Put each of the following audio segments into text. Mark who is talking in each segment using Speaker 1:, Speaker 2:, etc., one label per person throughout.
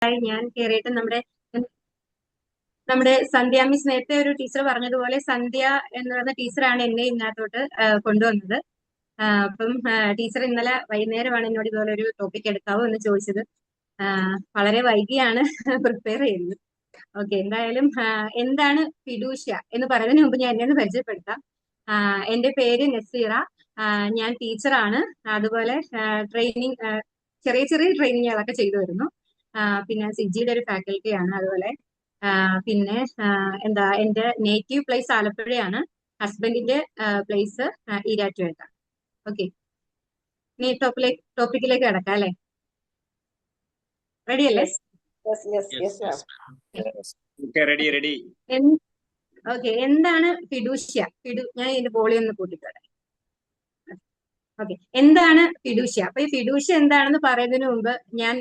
Speaker 1: നാളായി ഞാൻ കയറിയിട്ട്. നമ്മുടെ സന്ധ്യ മിസ് നേരത്തെ ഒരു ടീച്ചർ പറഞ്ഞതുപോലെ സന്ധ്യ എന്ന് പറയുന്ന ടീച്ചറാണ് എന്നെ ഇതിനകത്തോട്ട് കൊണ്ടുവന്നത്. അപ്പം ടീച്ചർ ഇന്നലെ വൈകുന്നേരമാണ് എന്നോട് ഇതുപോലെ ഒരു ടോപ്പിക് എടുക്കാവോ എന്ന് ചോദിച്ചത്. വളരെ വൈകിയാണ് പ്രിപ്പയർ ചെയ്തത്. ഓക്കെ, എന്തായാലും എന്താണ് ഫിഡൂഷ്യ എന്ന് പറയുന്നതിന് മുമ്പ് ഞാൻ എന്നെ ഒന്ന് പരിചയപ്പെടുത്താം. എന്റെ പേര് നസീറ. ഞാൻ ടീച്ചറാണ്. അതുപോലെ ട്രെയിനിങ്, ചെറിയ ചെറിയ ട്രെയിനിങ്ങുകളൊക്കെ ചെയ്തു വരുന്നു. പിന്നെ സിജിയുടെ ഒരു ഫാക്കൽറ്റിയാണ്. അതുപോലെ പിന്നെ എന്താ, എന്റെ നേറ്റീവ് പ്ലേസ് ആലപ്പുഴയാണ്. ഹസ്ബൻഡിന്റെ പ്ലേസ് ഈരാറ്റുപേട്ട. ഓക്കെ, ഇനി ടോപ്പിക്കിലേക്ക് കിടക്കാം അല്ലെ? റെഡി അല്ലേ?
Speaker 2: റെഡി.
Speaker 1: ഓക്കെ, എന്താണ് ഫിഡൂഷ്യ? ഞാൻ ഇതിന്റെ വോളിയം ഒന്ന് കൂട്ടിക്കോട്ടെ. ഓക്കെ, എന്താണ് ഫിഡൂഷ്യ? അപ്പൊ ഈ ഫിഡൂഷ്യ എന്താണെന്ന് പറയുന്നതിന് മുമ്പ് ഞാൻ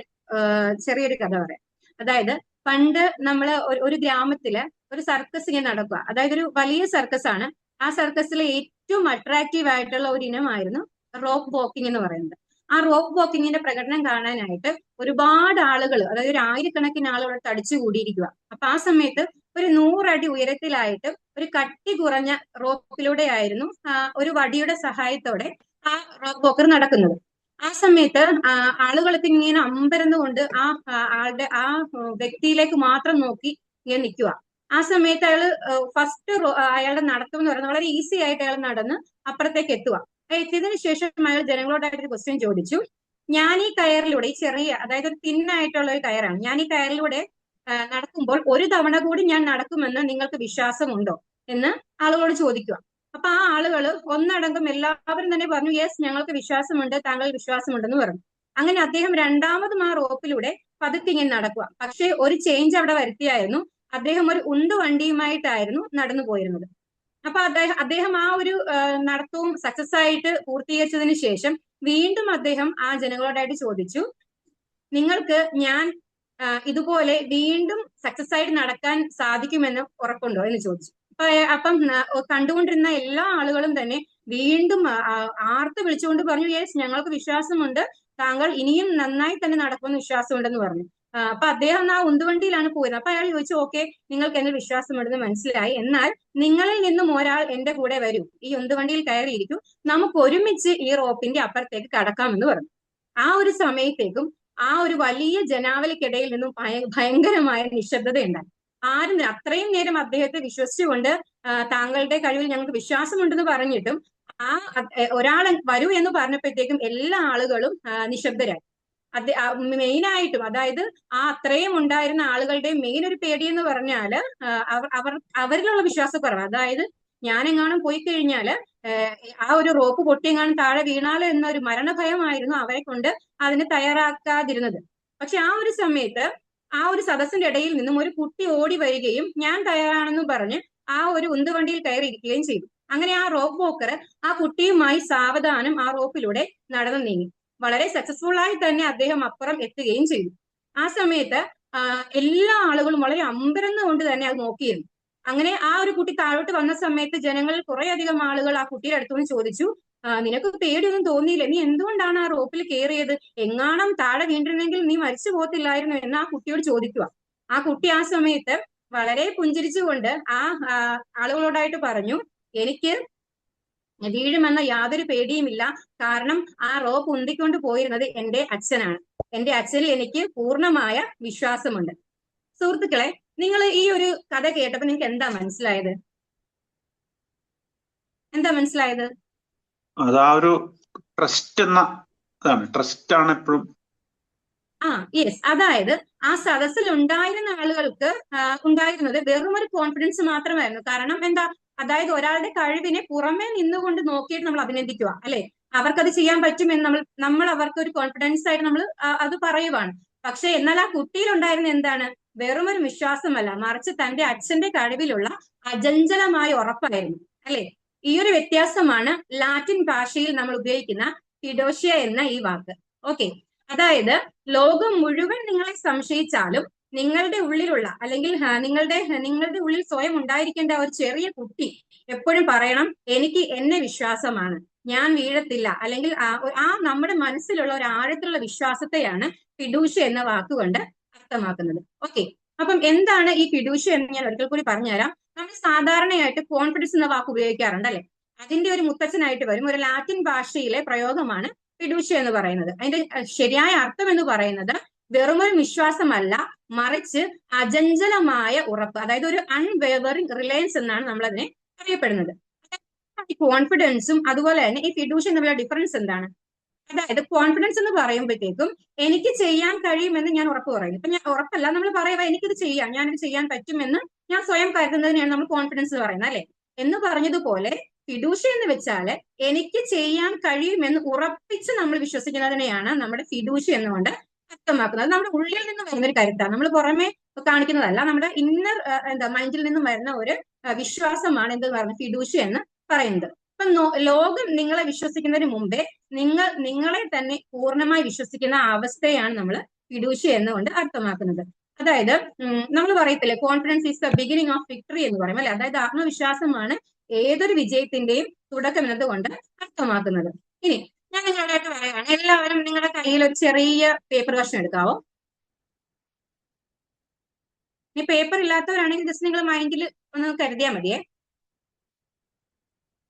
Speaker 1: ചെറിയൊരു കഥ പറയാം. അതായത് പണ്ട് നമ്മള് ഒരു ഗ്രാമത്തില് ഒരു സർക്കസ് ഇങ്ങനെ നടക്കുക. അതായത് ഒരു വലിയ സർക്കസ് ആണ്. ആ സർക്കസിലെ ഏറ്റവും അട്രാക്റ്റീവ് ആയിട്ടുള്ള ഒരു ഇനമായിരുന്നു റോപ്പ് വാക്കിംഗ് എന്ന് പറയുന്നത്. ആ റോപ്പ് വാക്കിങ്ങിന്റെ പ്രകടനം കാണാനായിട്ട് ഒരുപാട് ആളുകൾ, അതായത് ഒരു ആയിരക്കണക്കിന് ആളുകൾ തടിച്ചു കൂടിയിരിക്കുക. അപ്പൊ ആ സമയത്ത് ഒരു 100 അടി ഉയരത്തിലായിട്ട് ഒരു കട്ടി കുറഞ്ഞ റോപ്പിലൂടെ ആയിരുന്നു ഒരു വടിയുടെ സഹായത്തോടെ ആ റോപ്പ് വാക്കർ നടക്കുന്നത്. ആ സമയത്ത് ആളുകളൊക്കെ ഇങ്ങനെ അമ്പരന്നുകൊണ്ട് ആളുടെ ആ വ്യക്തിയിലേക്ക് മാത്രം നോക്കി ഇങ്ങനെ നിൽക്കുക. ആ സമയത്ത് ഫസ്റ്റ് അയാളുടെ നടത്തം എന്ന് പറയുന്നത് വളരെ ഈസി ആയിട്ട് അയാൾ നടന്ന് അപ്പുറത്തേക്ക് എത്തുക. എത്തിയതിനു ശേഷം അയാൾ ജനങ്ങളോടായിട്ട് ക്വസ്റ്റ്യൻ ചോദിച്ചു. ഞാൻ ഈ കയറിലൂടെ, ഈ ചെറിയ, അതായത് ഒരു തിന്നായിട്ടുള്ള ഒരു കയറാണ്, ഞാൻ ഈ കയറിലൂടെ നടക്കുമ്പോൾ ഒരു തവണ കൂടി ഞാൻ നടക്കുമെന്ന് നിങ്ങൾക്ക് വിശ്വാസമുണ്ടോ എന്ന് ആളുകളോട് ചോദിക്കുക. അപ്പൊ ആ ആളുകൾ ഒന്നടങ്കം എല്ലാവരും തന്നെ പറഞ്ഞു, യെസ്, ഞങ്ങൾക്ക് വിശ്വാസമുണ്ട്, താങ്കൾ വിശ്വാസമുണ്ടെന്ന് പറഞ്ഞു. അങ്ങനെ അദ്ദേഹം രണ്ടാമതും ആ റോപ്പിലൂടെ പതുക്കെ ഇങ്ങനെ നടക്കുക. പക്ഷെ ഒരു ചേഞ്ച് അവിടെ വരുത്തിയായിരുന്നു. അദ്ദേഹം ഒരു ഉന്തുവണ്ടിയുമായിട്ടായിരുന്നു നടന്നു പോയിരുന്നത്. അപ്പൊ അദ്ദേഹം ആ ഒരു നടത്തവും സക്സസ് ആയിട്ട് പൂർത്തീകരിച്ചതിന് ശേഷം വീണ്ടും അദ്ദേഹം ആ ജനങ്ങളോടായിട്ട് ചോദിച്ചു, നിങ്ങൾക്ക് ഞാൻ ഇതുപോലെ വീണ്ടും സക്സസ് ആയിട്ട് നടക്കാൻ സാധിക്കുമെന്ന് ഉറപ്പുണ്ടോ എന്ന് ചോദിച്ചു. അപ്പം കണ്ടുകൊണ്ടിരുന്ന എല്ലാ ആളുകളും തന്നെ വീണ്ടും ആർത്ത് വിളിച്ചുകൊണ്ട് പറഞ്ഞു, യെസ്, ഞങ്ങൾക്ക് വിശ്വാസമുണ്ട്, താങ്കൾ ഇനിയും നന്നായി തന്നെ നടക്കുമെന്ന് വിശ്വാസമുണ്ടെന്ന് പറഞ്ഞു. അപ്പൊ അദ്ദേഹം ആ ഉന്തുവണ്ടിയിലാണ് പോയിരുന്നത്. അപ്പൊ അയാൾ ചോദിച്ചു, ഓക്കെ, നിങ്ങൾക്ക് എന്നെ വിശ്വാസമുണ്ടെന്ന് മനസ്സിലായി, എന്നാൽ നിങ്ങളിൽ നിന്നും ഒരാൾ എന്റെ കൂടെ വരൂ, ഈ ഉന്തുവണ്ടിയിൽ കയറിയിരിക്കും, നമുക്ക് ഒരുമിച്ച് ഈ റോപ്പിന്റെ അപ്പുറത്തേക്ക് കടക്കാമെന്ന് പറഞ്ഞു. ആ ഒരു സമയത്തേക്കും ആ ഒരു വലിയ ജനാവലിക്കിടയിൽ നിന്നും ഭയങ്കരമായ നിശബ്ദതയുണ്ടായി. ആരും അത്രയും നേരം അദ്ദേഹത്തെ വിശ്വസിച്ചുകൊണ്ട് താങ്കളുടെ കഴിവിൽ ഞങ്ങൾക്ക് വിശ്വാസമുണ്ടെന്ന് പറഞ്ഞിട്ടും ഒരാൾ വരൂ എന്ന് പറഞ്ഞപ്പോഴത്തേക്കും എല്ലാ ആളുകളും നിശബ്ദരായി. മെയിനായിട്ടും, അതായത് അത്രയും ഉണ്ടായിരുന്ന ആളുകളുടെ മെയിൻ ഒരു പേടി എന്ന് പറഞ്ഞാല് അവരിലുള്ള വിശ്വാസക്കുറവ്. അതായത് ഞാനെങ്ങാനും പോയി കഴിഞ്ഞാല് ആ ഒരു റോപ്പ് പൊട്ടിയെങ്ങാനും താഴെ വീണാലോ എന്നൊരു മരണഭയമായിരുന്നു അവരെ കൊണ്ട് അതിന് തയ്യാറാക്കാതിരുന്നത്. പക്ഷെ ആ ഒരു സമയത്ത് ആ ഒരു സദസ്സിന്റെ ഇടയിൽ നിന്നും ഒരു കുട്ടി ഓടി വരികയും ഞാൻ തയ്യാറാണെന്ന് പറഞ്ഞ് ആ ഒരു ഉന്തുവണ്ടിയിൽ കയറിയിരിക്കുകയും ചെയ്തു. അങ്ങനെ ആ റോപ്പ് വോക്കർ ആ കുട്ടിയുമായി സാവധാനം ആ റോപ്പിലൂടെ നടന്നു നീങ്ങി. വളരെ സക്സസ്ഫുൾ ആയി തന്നെ അദ്ദേഹം അപ്പുറം എത്തുകയും ചെയ്തു. ആ സമയത്ത് എല്ലാ ആളുകളും വളരെ അമ്പരന്നുകൊണ്ട് തന്നെ അത് നോക്കിയിരുന്നു. അങ്ങനെ ആ ഒരു കുട്ടി താഴോട്ട് വന്ന സമയത്ത് ജനങ്ങളിൽ കുറെ അധികം ആളുകൾ ആ കുട്ടിയുടെ അടുത്തുനിന്ന് ചോദിച്ചു, നിനക്ക് പേടിയൊന്നും തോന്നിയില്ല, നീ എന്തുകൊണ്ടാണ് ആ റോപ്പിൽ കയറിയത്, എങ്ങാണം താഴെ വീണ്ടിരുന്നെങ്കിൽ നീ മരിച്ചു പോകത്തില്ലായിരുന്നു എന്ന് ആ കുട്ടിയോട് ചോദിക്കുക. ആ കുട്ടി ആ സമയത്ത് വളരെ പുഞ്ചിരിച്ചുകൊണ്ട് ആ ആളുകളോടായിട്ട് പറഞ്ഞു, എനിക്ക് വീഴുമെന്ന യാതൊരു പേടിയുമില്ല, കാരണം ആ റോപ്പ് ഉന്തിക്കൊണ്ട് പോയിരുന്നത് എന്റെ അച്ഛനാണ്, എന്റെ അച്ഛനിൽ എനിക്ക് പൂർണ്ണമായ വിശ്വാസമുണ്ട്. സുഹൃത്തുക്കളെ, നിങ്ങൾ ഈ ഒരു കഥ കേട്ടപ്പോ നിങ്ങൾക്ക് എന്താ മനസ്സിലായത്?
Speaker 2: അതാ ഒരു ട്രസ്റ്റ് എന്ന ട്രസ്റ്റ് ആണ് എപ്പോഴും.
Speaker 1: യെസ്, അതായത് ആ സദസ്സിൽ ഉണ്ടായിരുന്ന ആളുകൾക്ക് ഉണ്ടായിരുന്നത് വെറും ഒരു കോൺഫിഡൻസ് മാത്രമായിരുന്നു. കാരണം എന്താ, അതായത് ഒരാളുടെ കഴിവിനെ പുറമെ നിന്നുകൊണ്ട് നോക്കിയിട്ട് നമ്മൾ അഭിനന്ദിക്കുക, അല്ലെ, അവർക്കത് ചെയ്യാൻ പറ്റുമെന്ന് നമ്മൾ അവർക്ക് ഒരു കോൺഫിഡൻസ് ആയിട്ട് നമ്മൾ അത് പറയുവാണ്. പക്ഷെ എന്നാൽ ആ കുട്ടിയിൽ ഉണ്ടായിരുന്ന എന്താണ്, വെറും ഒരു വിശ്വാസമല്ല, മറിച്ച് തന്റെ അച്ഛന്റെ കഴിവിലുള്ള അചഞ്ചലമായ ഉറപ്പായിരുന്നു, അല്ലെ. ഈ ഒരു വ്യത്യാസമാണ് ലാറ്റിൻ ഭാഷയിൽ നമ്മൾ ഉപയോഗിക്കുന്ന ഫിഡോഷ്യ എന്ന ഈ വാക്ക്. ഓക്കെ, അതായത് ലോകം മുഴുവൻ നിങ്ങളെ സംശയിച്ചാലും നിങ്ങളുടെ ഉള്ളിലുള്ള, അല്ലെങ്കിൽ നിങ്ങളുടെ ഉള്ളിൽ സ്വയം ഉണ്ടായിരിക്കേണ്ട ഒരു ചെറിയ കുട്ടി എപ്പോഴും പറയണം, എനിക്ക് എന്നെ വിശ്വാസമാണ്, ഞാൻ വീഴത്തില്ല, അല്ലെങ്കിൽ നമ്മുടെ മനസ്സിലുള്ള ഒരു ആഴത്തിലുള്ള വിശ്വാസത്തെയാണ് ഫിഡൂഷ്യ എന്ന വാക്കുകൊണ്ട് അർത്ഥമാക്കുന്നത്. ഓക്കെ, അപ്പം എന്താണ് ഈ ഫിഡൂഷ്യ എന്ന് ഞാൻ ഒരിക്കൽ കൂടി പറഞ്ഞുതരാം. നമ്മൾ സാധാരണയായിട്ട് കോൺഫിഡൻസ് എന്ന വാക്ക് ഉപയോഗിക്കാറുണ്ട് അല്ലെ? അതിന്റെ ഒരു മുത്തച്ഛനായിട്ട് വരും ഒരു ലാറ്റിൻ ഭാഷയിലെ പ്രയോഗമാണ് ഫിഡൂഷ്യ എന്ന് പറയുന്നത്. അതിന്റെ ശരിയായ അർത്ഥം എന്ന് പറയുന്നത് വെറുമൊരു വിശ്വാസമല്ല, മറിച്ച് അചഞ്ചലമായ ഉറപ്പ്, അതായത് ഒരു അൺവേവറിംഗ് റിലയൻസ് എന്നാണ് നമ്മൾ അതിനെ അറിയപ്പെടുന്നത്. ഈ കോൺഫിഡൻസും അതുപോലെ തന്നെ ഈ ഫിഡൂഷ്യ തമ്മിലുള്ള ഡിഫറൻസ് എന്താണ്? അതായത് കോൺഫിഡൻസ് എന്ന് പറയുമ്പോഴത്തേക്കും എനിക്ക് ചെയ്യാൻ കഴിയുമെന്ന് ഞാൻ ഉറപ്പ് പറയുന്നു. ഇപ്പൊ ഞാൻ ഉറപ്പല്ല, നമ്മൾ പറയുക എനിക്കിത് ചെയ്യാം, ഞാനിത് ചെയ്യാൻ പറ്റുമെന്ന് ഞാൻ സ്വയം കരുതുന്നതിനെയാണ് നമ്മൾ കോൺഫിഡൻസ് എന്ന് പറയുന്നത് അല്ലെ? എന്ന് പറഞ്ഞതുപോലെ ഫിഡൂഷ്യ എന്ന് വെച്ചാല് എനിക്ക് ചെയ്യാൻ കഴിയുമെന്ന് ഉറപ്പിച്ച് നമ്മൾ വിശ്വസിക്കുന്നതിനെയാണ് നമ്മുടെ ഫിഡൂഷ്യ എന്നുകൊണ്ട് അർത്ഥമാക്കുന്നത്. നമ്മുടെ ഉള്ളിൽ നിന്ന് വരുന്ന ഒരു കരുത്താണ്, നമ്മൾ പുറമെ കാണിക്കുന്നതല്ല, നമ്മുടെ ഇന്നർ മൈൻഡിൽ നിന്നും വരുന്ന ഒരു വിശ്വാസമാണ് എന്ത് പറയുന്നത് ഫിഡൂഷ്യ എന്ന് പറയുന്നത്. ഇപ്പൊ ലോകം നിങ്ങളെ വിശ്വസിക്കുന്നതിന് മുമ്പേ നിങ്ങളെ തന്നെ പൂർണ്ണമായി വിശ്വസിക്കുന്ന അവസ്ഥയാണ് നമ്മൾ ഫിഡൂഷ്യ എന്നുകൊണ്ട് അർത്ഥമാക്കുന്നത്. അതായത് നമ്മൾ പറയത്തില്ലേ confidence is the beginning of victory എന്ന് പറയും അല്ലെ? അതായത് ആത്മവിശ്വാസമാണ് ഏതൊരു വിജയത്തിന്റെയും തുടക്കം എന്നതുകൊണ്ട് അർത്ഥമാക്കുന്നത്. ഇനി ഞാൻ നിങ്ങളോടായിട്ട് പറയുകയാണ്, എല്ലാവരും നിങ്ങളുടെ കയ്യിൽ ഒരു ചെറിയ പേപ്പർ കഷ്ണം എടുക്കാവോ? ഈ പേപ്പർ ഇല്ലാത്തവരാണെങ്കിൽ ജസ്റ്റ് നിങ്ങൾ മൈൻഡിൽ ഒന്ന് കരുതിയാൽ മതിയേ.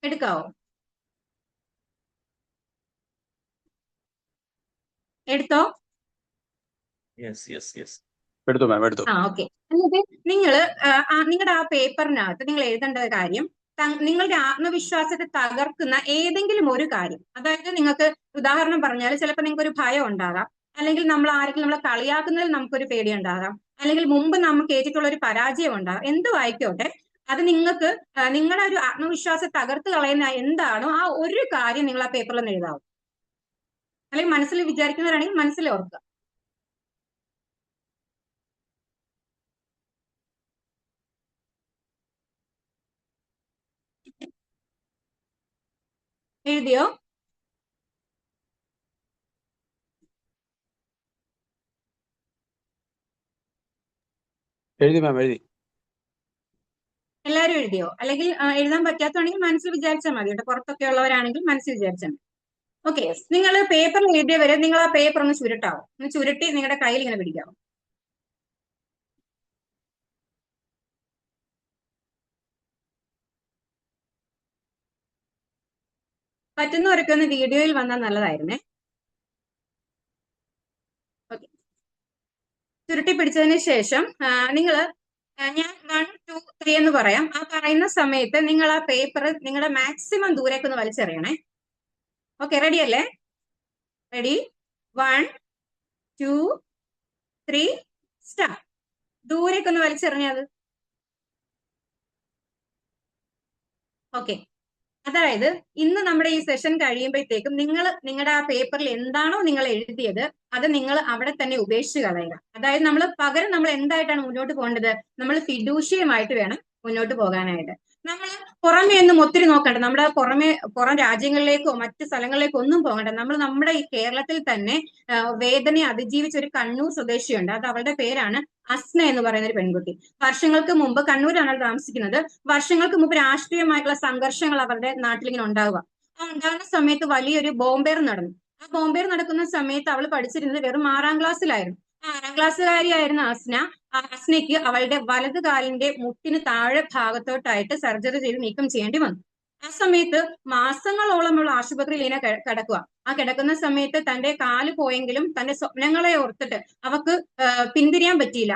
Speaker 1: എടുക്കാവോ? എടുത്തോ?
Speaker 2: എടുത്തു മാം, എടുത്തു.
Speaker 1: ഓക്കെ. എന്നിട്ട് നിങ്ങളുടെ ആ പേപ്പറിനകത്ത് നിങ്ങൾ എഴുതേണ്ട കാര്യം നിങ്ങളുടെ ആത്മവിശ്വാസത്തെ തകർക്കുന്ന ഏതെങ്കിലും ഒരു കാര്യം. അതായത് നിങ്ങൾക്ക് ഉദാഹരണം പറഞ്ഞാൽ ചിലപ്പോൾ നിങ്ങൾക്ക് ഒരു ഭയം ഉണ്ടാകാം, അല്ലെങ്കിൽ നമ്മൾ ആരെങ്കിലും നമ്മളെ കളിയാക്കുന്നതിൽ നമുക്കൊരു പേടി ഉണ്ടാകാം, അല്ലെങ്കിൽ മുമ്പ് നമുക്ക് ഏറ്റിട്ടുള്ള ഒരു പരാജയം ഉണ്ടാകാം. എന്തും ആയിക്കോട്ടെ, അത് നിങ്ങൾക്ക് നിങ്ങളുടെ ഒരു ആത്മവിശ്വാസം തകർത്ത് കളയുന്ന എന്താണോ ആ ഒരു കാര്യം നിങ്ങൾ ആ പേപ്പറിൽ നിന്ന് എഴുതാവും. അല്ലെങ്കിൽ മനസ്സിൽ വിചാരിക്കുന്നവരാണെങ്കിൽ മനസ്സിൽ ഓർക്കുക. എഴുതിയോ?
Speaker 2: എഴുതി മാം, എഴുതി.
Speaker 1: എല്ലാവരും എഴുതിയോ? അല്ലെങ്കിൽ എഴുതാൻ പറ്റാത്തതാണെങ്കിൽ മനസ്സിൽ വിചാരിച്ചാൽ മതി കേട്ടോ. പുറത്തൊക്കെ ഉള്ളവരാണെങ്കിൽ മനസ്സിൽ വിചാരിച്ചാൽ മതി. ഓക്കെ, നിങ്ങൾ പേപ്പറിൽ എഴുതിയവരെ നിങ്ങൾ ആ പേപ്പർ ഒന്ന് ചുരുട്ടാവും. ഒന്ന് ചുരുട്ടി നിങ്ങളുടെ കയ്യിൽ ഇങ്ങനെ പിടിക്കാവും. പറ്റുന്നവരൊക്കെ ഒന്ന് വീഡിയോയിൽ വന്നാൽ നല്ലതായിരുന്നേ. ഓക്കെ, ചുരുട്ടി പിടിച്ചതിന് ശേഷം നിങ്ങൾ ഞാൻ 1, 2, 3 എന്ന് പറയാം. ആ പറയുന്ന സമയത്ത് നിങ്ങൾ ആ പേപ്പർ നിങ്ങളുടെ മാക്സിമം ദൂരേക്കൊന്ന് വലിച്ചെറിയണേ. ഓക്കെ, റെഡി അല്ലേ? റെഡി? 1, 2, 3 സ്റ്റാർട്ട്. ദൂരേക്കൊന്ന് വലിച്ചെറിഞ്ഞത്. ഓക്കെ, അതായത് ഇന്ന് നമ്മുടെ ഈ സെഷൻ കഴിയുമ്പോഴത്തേക്കും നിങ്ങളുടെ ആ പേപ്പറിൽ എന്താണോ നിങ്ങൾ എഴുതിയത് അത് നിങ്ങൾ അവിടെ തന്നെ ഉപേക്ഷിച്ച് കളയുക. അതായത് പകരം നമ്മൾ എന്തായിട്ടാണ് മുന്നോട്ട് പോകേണ്ടത്? നമ്മൾ ഫിഡൂഷ്യമായിട്ട് വേണം മുന്നോട്ട് പോകാനായിട്ട്. നമ്മൾ പുറമെ ഒന്നും ഒത്തിരി നോക്കണ്ട, നമ്മുടെ പുറം രാജ്യങ്ങളിലേക്കോ മറ്റു സ്ഥലങ്ങളിലേക്കോ ഒന്നും പോകണ്ട. നമ്മുടെ ഈ കേരളത്തിൽ തന്നെ വേദനയെ അതിജീവിച്ച ഒരു കണ്ണൂർ സ്വദേശിയുണ്ട്. അത് അവളുടെ പേരാണ് അസ്ന എന്ന് പറയുന്ന ഒരു പെൺകുട്ടി. വർഷങ്ങൾക്ക് മുമ്പ് കണ്ണൂരാണ് അവൾ താമസിക്കുന്നത്. വർഷങ്ങൾക്ക് മുമ്പ് രാഷ്ട്രീയമായിട്ടുള്ള സംഘർഷങ്ങൾ അവരുടെ നാട്ടിലിങ്ങനെ ഉണ്ടാവുക. ആ ഉണ്ടാകുന്ന സമയത്ത് വലിയൊരു ബോംബേർ നടന്നു. ആ ബോംബേർ നടക്കുന്ന സമയത്ത് അവൾ പഠിച്ചിരുന്നത് വെറും 6ാം ക്ലാസ്സിലായിരുന്നു. 6ാം ക്ലാസ്സുകാരിയായിരുന്ന അസ്നയ്ക്ക് അവളുടെ വലത് കാലിന്റെ മുട്ടിന് താഴെ ഭാഗത്തോട്ടായിട്ട് സർജറി ചെയ്ത് നീക്കം ചെയ്യേണ്ടി വന്നു. ആ സമയത്ത് മാസങ്ങളോളം അവൾ ആശുപത്രിയിൽ ഇങ്ങനെ കിടക്കുക. ആ കിടക്കുന്ന സമയത്ത് തന്റെ കാല് പോയെങ്കിലും തന്റെ സ്വപ്നങ്ങളെ ഓർത്തിട്ട് അവൾക്ക് പിന്തിരിയാൻ പറ്റിയില്ല.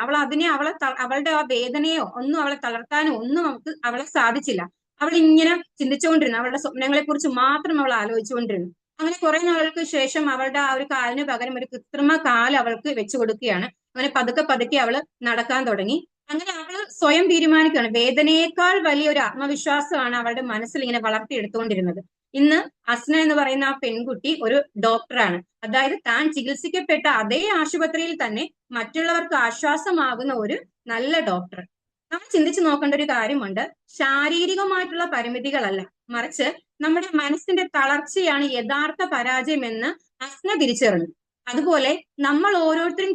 Speaker 1: അവളുടെ ആ വേദനയോ ഒന്നും അവളെ തളർത്താനോ ഒന്നും അവളെ സാധിച്ചില്ല. അവൾ ഇങ്ങനെ ചിന്തിച്ചുകൊണ്ടിരുന്നു, അവളുടെ സ്വപ്നങ്ങളെ കുറിച്ച് മാത്രം അവൾ ആലോചിച്ചുകൊണ്ടിരുന്നു. അങ്ങനെ കുറെ നാളുകൾക്ക് ശേഷം അവളുടെ ആ ഒരു കാലിന് പകരം ഒരു കൃത്രിമ കാൽ അവൾക്ക് വെച്ചു കൊടുക്കുകയാണ്. അങ്ങനെ പതുക്കെ പതുക്കെ അവള് നടക്കാൻ തുടങ്ങി. അങ്ങനെ അവള് സ്വയം തീരുമാനിക്കുകയാണ്, വേദനയേക്കാൾ വലിയൊരു ആത്മവിശ്വാസമാണ് അവളുടെ മനസ്സിൽ ഇങ്ങനെ വളർത്തിയെടുത്തുകൊണ്ടിരുന്നത്. ഇന്ന് അസ്ന എന്ന് പറയുന്ന ആ പെൺകുട്ടി ഒരു ഡോക്ടറാണ്. അതായത് താൻ ചികിത്സിക്കപ്പെട്ട അതേ ആശുപത്രിയിൽ തന്നെ മറ്റുള്ളവർക്ക് ആശ്വാസമാകുന്ന ഒരു നല്ല ഡോക്ടർ. നമ്മൾ ചിന്തിച്ചു നോക്കേണ്ട ഒരു കാര്യമുണ്ട്, ശാരീരികമായിട്ടുള്ള പരിമിതികളല്ല, മറിച്ച് നമ്മുടെ മനസ്സിന്റെ തളർച്ചയാണ് യഥാർത്ഥ പരാജയം എന്ന് അസ്ന തിരിച്ചറിഞ്ഞു. അതുപോലെ നമ്മൾ ഓരോരുത്തരും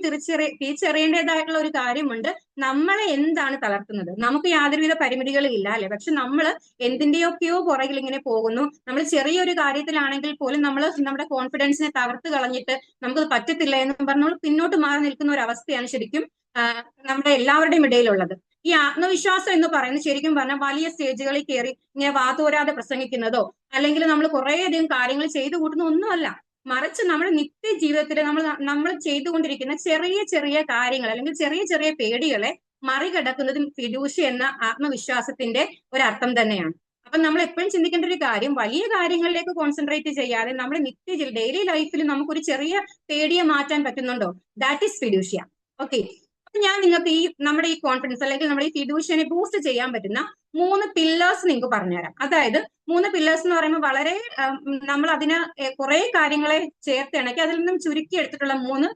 Speaker 1: തിരിച്ചറിയേണ്ടതായിട്ടുള്ള ഒരു കാര്യമുണ്ട്. നമ്മളെ എന്താണ് തളർത്തുന്നത്? നമുക്ക് യാതൊരുവിധ പരിമിതികളും ഇല്ല അല്ലെ? പക്ഷെ നമ്മൾ എന്തിന്റെയൊക്കെയോ പുറകിൽ ഇങ്ങനെ പോകുന്നു. നമ്മൾ ചെറിയൊരു കാര്യത്തിലാണെങ്കിൽ പോലും നമ്മൾ നമ്മുടെ കോൺഫിഡൻസിനെ തകർത്ത് കളഞ്ഞിട്ട് നമുക്കത് പറ്റത്തില്ല എന്ന് പറഞ്ഞ് നമ്മൾ പിന്നോട്ട് മാറി നിൽക്കുന്ന ഒരു അവസ്ഥയാണ് ശരിക്കും നമ്മുടെ എല്ലാവരുടെയും ഇടയിലുള്ളത്. ഈ ആത്മവിശ്വാസം എന്ന് പറയുന്നത് ശരിക്കും പറഞ്ഞാൽ വലിയ സ്റ്റേജുകളിൽ കയറി ഇങ്ങനെ വാതോരാതെ പ്രസംഗിക്കുന്നതോ അല്ലെങ്കിൽ നമ്മൾ കുറേയധികം കാര്യങ്ങൾ ചെയ്തു കൂട്ടുന്ന ഒന്നുമല്ല. മറിച്ച് നമ്മുടെ നിത്യ ജീവിതത്തിൽ നമ്മൾ ചെയ്തുകൊണ്ടിരിക്കുന്ന ചെറിയ ചെറിയ കാര്യങ്ങൾ അല്ലെങ്കിൽ ചെറിയ ചെറിയ പേടികളെ മറികടക്കുന്നതും ഫിഡൂഷ്യ എന്ന ആത്മവിശ്വാസത്തിന്റെ ഒരർത്ഥം തന്നെയാണ്. അപ്പൊ നമ്മൾ എപ്പോഴും ചിന്തിക്കേണ്ട ഒരു കാര്യം, വലിയ കാര്യങ്ങളിലേക്ക് കോൺസെൻട്രേറ്റ് ചെയ്യാതെ നമ്മുടെ ഡെയിലി ലൈഫിൽ നമുക്കൊരു ചെറിയ പേടിയെ മാറ്റാൻ പറ്റുന്നുണ്ടോ? That is ഫിഡൂഷ്യ. ഓക്കെ, അപ്പൊ ഞാൻ നിങ്ങൾക്ക് നമ്മുടെ ഈ കോൺഫിഡൻസ് അല്ലെങ്കിൽ നമ്മുടെ ഈ ഫിഡൂഷ്യനെ ബൂസ്റ്റ് ചെയ്യാൻ പറ്റുന്ന 3 പില്ലേഴ്സ് നിങ്ങൾക്ക് പറഞ്ഞുതരാം. അതായത് 3 പില്ലേഴ്സ് എന്ന് പറയുമ്പോൾ വളരെ നമ്മൾ അതിന് കുറെ കാര്യങ്ങളെ ചേർത്തിണക്കി അതിൽ നിന്നും ചുരുക്കി എടുത്തിട്ടുള്ള 3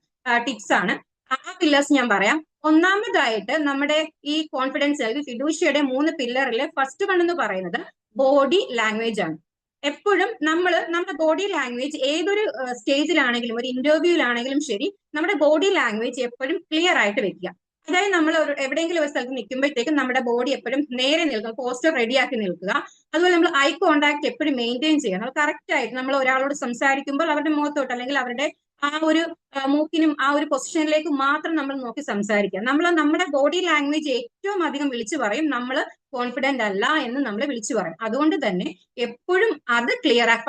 Speaker 1: ടിപ്സ് ആണ്. ആ പില്ലേഴ്സ് ഞാൻ പറയാം. ഒന്നാമതായിട്ട് നമ്മുടെ ഈ കോൺഫിഡൻസ് അല്ലെങ്കിൽ ഫിഡൂഷ്യയുടെ 3 പില്ലറിലെ ഫസ്റ്റ് വൺ എന്ന് പറയുന്നത് ബോഡി ലാംഗ്വേജ് ആണ്. എപ്പോഴും നമ്മുടെ ബോഡി ലാംഗ്വേജ് ഏതൊരു സ്റ്റേജിലാണെങ്കിലും ഒരു ഇന്റർവ്യൂവിലാണെങ്കിലും ശരി, നമ്മുടെ ബോഡി ലാംഗ്വേജ് എപ്പോഴും ക്ലിയർ ആയിട്ട് വെക്കുക. അതായത് നമ്മൾ എവിടെയെങ്കിലും ഒരു സ്ഥലത്ത് നിൽക്കുമ്പോഴത്തേക്കും നമ്മുടെ ബോഡി എപ്പോഴും നേരെ നിൽക്കുക, പോസ്റ്റർ റെഡിയാക്കി നിൽക്കുക. അതുപോലെ നമ്മൾ ഐ കോണ്ടാക്ട് എപ്പോഴും മെയിൻറ്റെയിൻ ചെയ്യണം. അത് കറക്റ്റ് ആയിട്ട് നമ്മൾ ഒരാളോട് സംസാരിക്കുമ്പോൾ അവരുടെ മുഖത്തോട്ട് അല്ലെങ്കിൽ അവരുടെ ആ ഒരു മൂക്കിനും ആ ഒരു പൊസിഷനിലേക്ക് മാത്രം നമ്മൾ നോക്കി സംസാരിക്കുക. നമ്മുടെ ബോഡി ലാംഗ്വേജ് ഏറ്റവും അധികം വിളിച്ചു പറയും നമ്മൾ കോൺഫിഡന്റ് അല്ല എന്ന് നമ്മൾ വിളിച്ചു പറയും. അതുകൊണ്ട് തന്നെ എപ്പോഴും അത്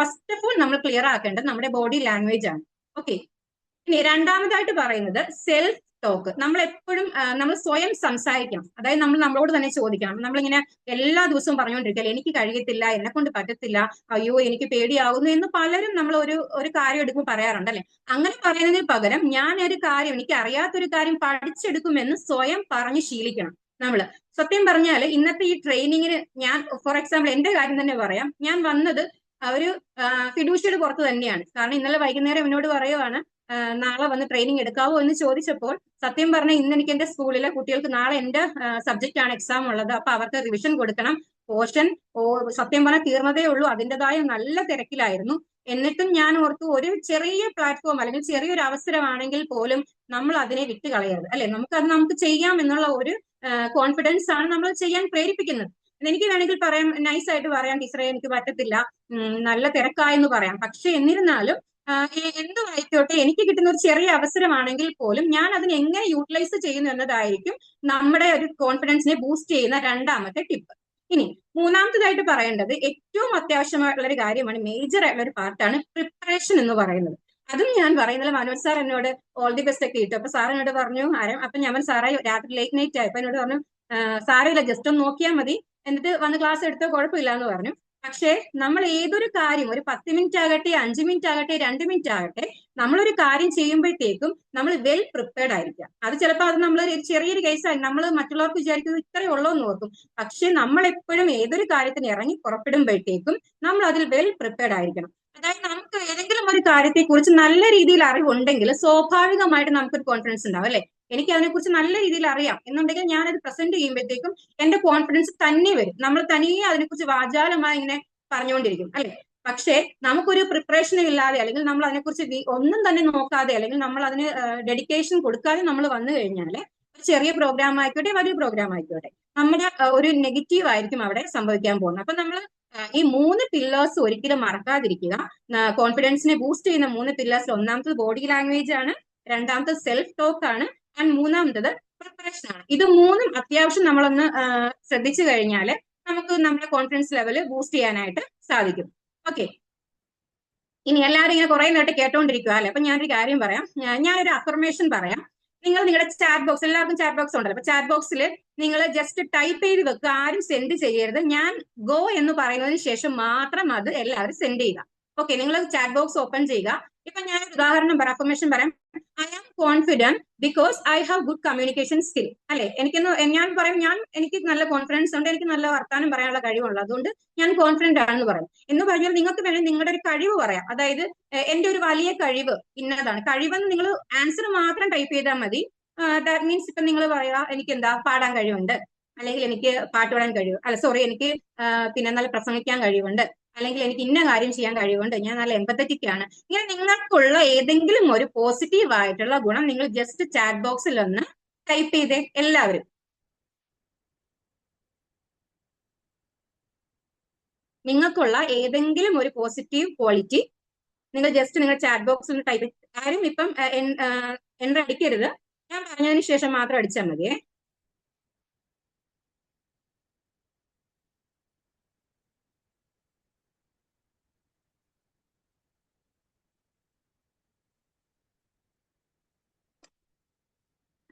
Speaker 1: ഫസ്റ്റ് ഓഫ് ഓൾ നമ്മൾ ക്ലിയർ ആക്കേണ്ടത് നമ്മുടെ ബോഡി ലാംഗ്വേജ് ആണ്. ഓക്കെ, ഇനി രണ്ടാമതായിട്ട് പറയുന്നത് സെൽഫ് ടോക്ക്. നമ്മൾ എപ്പോഴും നമ്മൾ സ്വയം സംസാരിക്കണം. അതായത് നമ്മൾ നമ്മളോട് തന്നെ ചോദിക്കണം. നമ്മളിങ്ങനെ എല്ലാ ദിവസവും പറഞ്ഞുകൊണ്ടിരിക്കുക എനിക്ക് കഴിയത്തില്ല, എന്നെ കൊണ്ട് പറ്റത്തില്ല, അയ്യോ എനിക്ക് പേടിയാകുന്നു എന്ന് പലരും നമ്മൾ ഒരു കാര്യം എടുക്കുമ്പോൾ പറയാറുണ്ട് അല്ലെ? അങ്ങനെ പറയുന്നതിന് പകരം ഞാൻ ഒരു കാര്യം, എനിക്ക് അറിയാത്തൊരു കാര്യം പഠിച്ചെടുക്കുമെന്ന് സ്വയം പറഞ്ഞ് ശീലിക്കണം നമ്മള്. സത്യം പറഞ്ഞാൽ ഇന്നത്തെ ഈ ട്രെയിനിങ്ങിന് ഞാൻ ഫോർ എക്സാമ്പിൾ എന്റെ കാര്യം തന്നെ പറയാം. ഞാൻ വന്നത് ഒരു ഫിഡൂഷ്യയുടെ പുറത്ത് തന്നെയാണ്. കാരണം ഇന്നലെ വൈകുന്നേരം എന്നോട് പറയുവാണ് നാളെ വന്ന് ട്രെയിനിങ് എടുക്കാവോ എന്ന് ചോദിച്ചപ്പോൾ സത്യം പറഞ്ഞാൽ ഇന്ന് എനിക്ക് എന്റെ സ്കൂളിലെ കുട്ടികൾക്ക് നാളെ എന്റെ സബ്ജക്റ്റ് ആണ് എക്സാം ഉള്ളത്. അപ്പൊ അവർക്ക് റിവിഷൻ കൊടുക്കണം. പോർഷൻ സത്യം പറഞ്ഞാൽ തീർന്നതേ ഉള്ളൂ. അതിൻ്റെതായ നല്ല തിരക്കിലായിരുന്നു. എന്നിട്ടും ഞാൻ ഓർത്തു ഒരു ചെറിയ പ്ലാറ്റ്ഫോം അല്ലെങ്കിൽ ചെറിയൊരു അവസരമാണെങ്കിൽ പോലും നമ്മൾ അതിനെ വിട്ട് കളയരുത് അല്ലെ? നമുക്ക് ചെയ്യാം എന്നുള്ള ഒരു കോൺഫിഡൻസ് ആണ് നമ്മൾ ചെയ്യാൻ പ്രേരിപ്പിക്കുന്നത്. എനിക്ക് വേണമെങ്കിൽ പറയാം, നൈസായിട്ട് പറയാം, ടീച്ചറെ എനിക്ക് പറ്റത്തില്ല, നല്ല തിരക്കായെന്ന് പറയാം. പക്ഷെ എന്നിരുന്നാലും എന്തുമായിക്കോട്ടെ എനിക്ക് കിട്ടുന്ന ഒരു ചെറിയ അവസരമാണെങ്കിൽ പോലും ഞാൻ അതിനെ എങ്ങനെ യൂട്ടിലൈസ് ചെയ്യുന്നു എന്നതായിരിക്കും നമ്മുടെ ഒരു കോൺഫിഡൻസിനെ ബൂസ്റ്റ് ചെയ്യുന്ന രണ്ടാമത്തെ ടിപ്പ്. ഇനി മൂന്നാമത്തേതായിട്ട് പറയേണ്ടത് ഏറ്റവും അത്യാവശ്യമായിട്ടുള്ള ഒരു കാര്യമാണ്, മേജർ ആയിട്ടുള്ള ഒരു പാർട്ടാണ് പ്രിപ്പറേഷൻ എന്ന് പറയുന്നത്. അതും ഞാൻ പറയുന്നത് മനോജ് സാർ എന്നോട് ഓൾ ദി ബെസ്റ്റ് ഒക്കെ ഇട്ടു. അപ്പൊ സാർ എന്നോട് പറഞ്ഞു അപ്പൊ ഞാൻ സാറേ രാത്രി ലേറ്റ് നൈറ്റ് ആയപ്പോ എന്നോട് പറഞ്ഞു സാരമില്ല, ജസ്റ്റ് ഒന്ന് നോക്കിയാൽ മതി, എന്നിട്ട് വന്ന് ക്ലാസ് എടുത്തോ കുഴപ്പമില്ല എന്ന് പറഞ്ഞു. പക്ഷേ നമ്മൾ ഏതൊരു കാര്യം ഒരു 10 മിനിറ്റ് ആകട്ടെ, 5 മിനിറ്റ് ആകട്ടെ, 2 മിനിറ്റ് ആകട്ടെ, നമ്മളൊരു കാര്യം ചെയ്യുമ്പോഴത്തേക്കും നമ്മൾ വെൽ പ്രിപ്പയർഡ് ആയിരിക്കാം. അത് ചിലപ്പോൾ അത് നമ്മൾ ചെറിയൊരു കേസായി നമ്മൾ മറ്റുള്ളവർക്ക് വിചാരിക്കുന്നത് ഇത്രയേ ഉള്ളൂ എന്ന് ഓർക്കും. പക്ഷെ നമ്മൾ എപ്പോഴും ഏതൊരു കാര്യത്തിന് ഇറങ്ങി പുറപ്പെടുമ്പോഴത്തേക്കും നമ്മൾ അതിൽ വെൽ പ്രിപ്പയർഡ് ആയിരിക്കണം. അതായത് നമുക്ക് ഏതെങ്കിലും ഒരു കാര്യത്തെ കുറിച്ച് നല്ല രീതിയിൽ അറിവുണ്ടെങ്കിൽ സ്വാഭാവികമായിട്ട് നമുക്കൊരു കോൺഫിഡൻസ് ഉണ്ടാവും അല്ലെ? എനിക്ക് അതിനെക്കുറിച്ച് നല്ല രീതിയിൽ അറിയാം എന്നുണ്ടെങ്കിൽ ഞാനത് പ്രസന്റ് ചെയ്യുമ്പോഴത്തേക്കും എന്റെ കോൺഫിഡൻസ് തന്നെ വരും. നമ്മൾ തനിയെ അതിനെക്കുറിച്ച് വാചാലമായി ഇങ്ങനെ പറഞ്ഞുകൊണ്ടിരിക്കും അല്ലെ? പക്ഷേ നമുക്കൊരു പ്രിപ്പറേഷനും ഇല്ലാതെ അല്ലെങ്കിൽ നമ്മൾ അതിനെക്കുറിച്ച് ഒന്നും തന്നെ നോക്കാതെ അല്ലെങ്കിൽ നമ്മൾ അതിന് ഡെഡിക്കേഷൻ കൊടുക്കാതെ നമ്മൾ വന്നു കഴിഞ്ഞാൽ ഒരു ചെറിയ പ്രോഗ്രാം ആയിക്കോട്ടെ വലിയ പ്രോഗ്രാം ആയിക്കോട്ടെ നമ്മുടെ ഒരു നെഗറ്റീവ് ആയിരിക്കും അവിടെ സംഭവിക്കാൻ പോകുന്നത്. അപ്പൊ നമ്മൾ ഈ 3 പില്ലേഴ്സ് ഒരിക്കലും മറക്കാതിരിക്കുക. കോൺഫിഡൻസിനെ ബൂസ്റ്റ് ചെയ്യുന്ന 3 പില്ലേഴ്സ് ഒന്നാമത്തത് ബോഡി ലാംഗ്വേജ് ആണ്, രണ്ടാമത്തത് സെൽഫ് ടോക്ക് ആണ്, ആൻഡ് മൂന്നാമത്തത് പ്രിപ്പറേഷൻ ആണ്. ഇത് 3ഉം അത്യാവശ്യം നമ്മളൊന്ന് ശ്രദ്ധിച്ചു കഴിഞ്ഞാൽ നമുക്ക് നമ്മുടെ കോൺഫിഡൻസ് ലെവൽ ബൂസ്റ്റ് ചെയ്യാനായിട്ട് സാധിക്കും. ഓക്കെ, ഇനി എല്ലാവരും ഇങ്ങനെ കുറെ നേരത്തെ കേട്ടോണ്ടിരിക്കുക അല്ലെ? അപ്പൊ ഞാനൊരു കാര്യം പറയാം, ഞാനൊരു അഫർമേഷൻ പറയാം. നിങ്ങൾ നിങ്ങളുടെ ചാറ്റ് ബോക്സ്, എല്ലാവർക്കും ചാറ്റ് ബോക്സ് ഉണ്ടല്ലോ, അപ്പൊ ചാറ്റ് ബോക്സിൽ നിങ്ങൾ ജസ്റ്റ് ടൈപ്പ് ചെയ്ത് വെക്കുക, ആരും സെൻഡ് ചെയ്യരുത്. ഞാൻ ഗോ എന്ന് പറയുന്നതിന് ശേഷം മാത്രം അത് എല്ലാവരും സെൻഡ് ചെയ്യുക. ഓക്കെ, നിങ്ങൾ ചാറ്റ് ബോക്സ് ഓപ്പൺ ചെയ്യുക. ഇപ്പൊ ഞാൻ ഒരു ഉദാഹരണം പറയാം, അഫർമേഷൻ പറയാം. I am confident because I have good communication skill അല്ലെ? ഞാൻ പറയും എനിക്ക് നല്ല കോൺഫിഡൻസ് ഉണ്ട്, എനിക്ക് നല്ല വർത്താനം പറയാനുള്ള കഴിവുള്ളത്, അതുകൊണ്ട് ഞാൻ കോൺഫിഡന്റ് ആണെന്ന് പറയും. എന്ന് പറഞ്ഞാൽ നിങ്ങൾക്ക് വേണമെങ്കിൽ നിങ്ങളുടെ ഒരു കഴിവ് പറയാം. അതായത് എന്റെ ഒരു വലിയ കഴിവ് ഇന്നതാണ്. കഴിവെന്ന് നിങ്ങൾ ആൻസർ മാത്രം ടൈപ്പ് ചെയ്താൽ മതി. ദാറ്റ് മീൻസ് ഇപ്പൊ നിങ്ങൾ പറയാ എനിക്ക് പാടാൻ കഴിവുണ്ട്, അല്ലെങ്കിൽ എനിക്ക് പാട്ട് പാടാൻ കഴിവ്, എനിക്ക് പിന്നെ നല്ല പ്രസംഗിക്കാൻ കഴിവുണ്ട്, അല്ലെങ്കിൽ എനിക്ക് ഇന്ന കാര്യം ചെയ്യാൻ കഴിവുണ്ട്, ഞാൻ നല്ല എമ്പത്തറ്റിക് ആണ്. ഇങ്ങനെ നിങ്ങൾക്കുള്ള ഏതെങ്കിലും ഒരു പോസിറ്റീവ് ആയിട്ടുള്ള ഗുണം നിങ്ങൾ ജസ്റ്റ് ചാറ്റ് ബോക്സിൽ ഒന്ന് ടൈപ്പ് ചെയ്തേ എല്ലാവരും. നിങ്ങൾക്കുള്ള ഏതെങ്കിലും ഒരു പോസിറ്റീവ് ക്വാളിറ്റി നിങ്ങൾ ജസ്റ്റ് നിങ്ങൾ ചാറ്റ് ബോക്സിൽ ടൈപ്പ്. ആരും ഇപ്പം എൻ്റർ അടിക്കരുത്, ഞാൻ പറഞ്ഞതിന് ശേഷം മാത്രം അടിച്ചാൽ മതിയേ.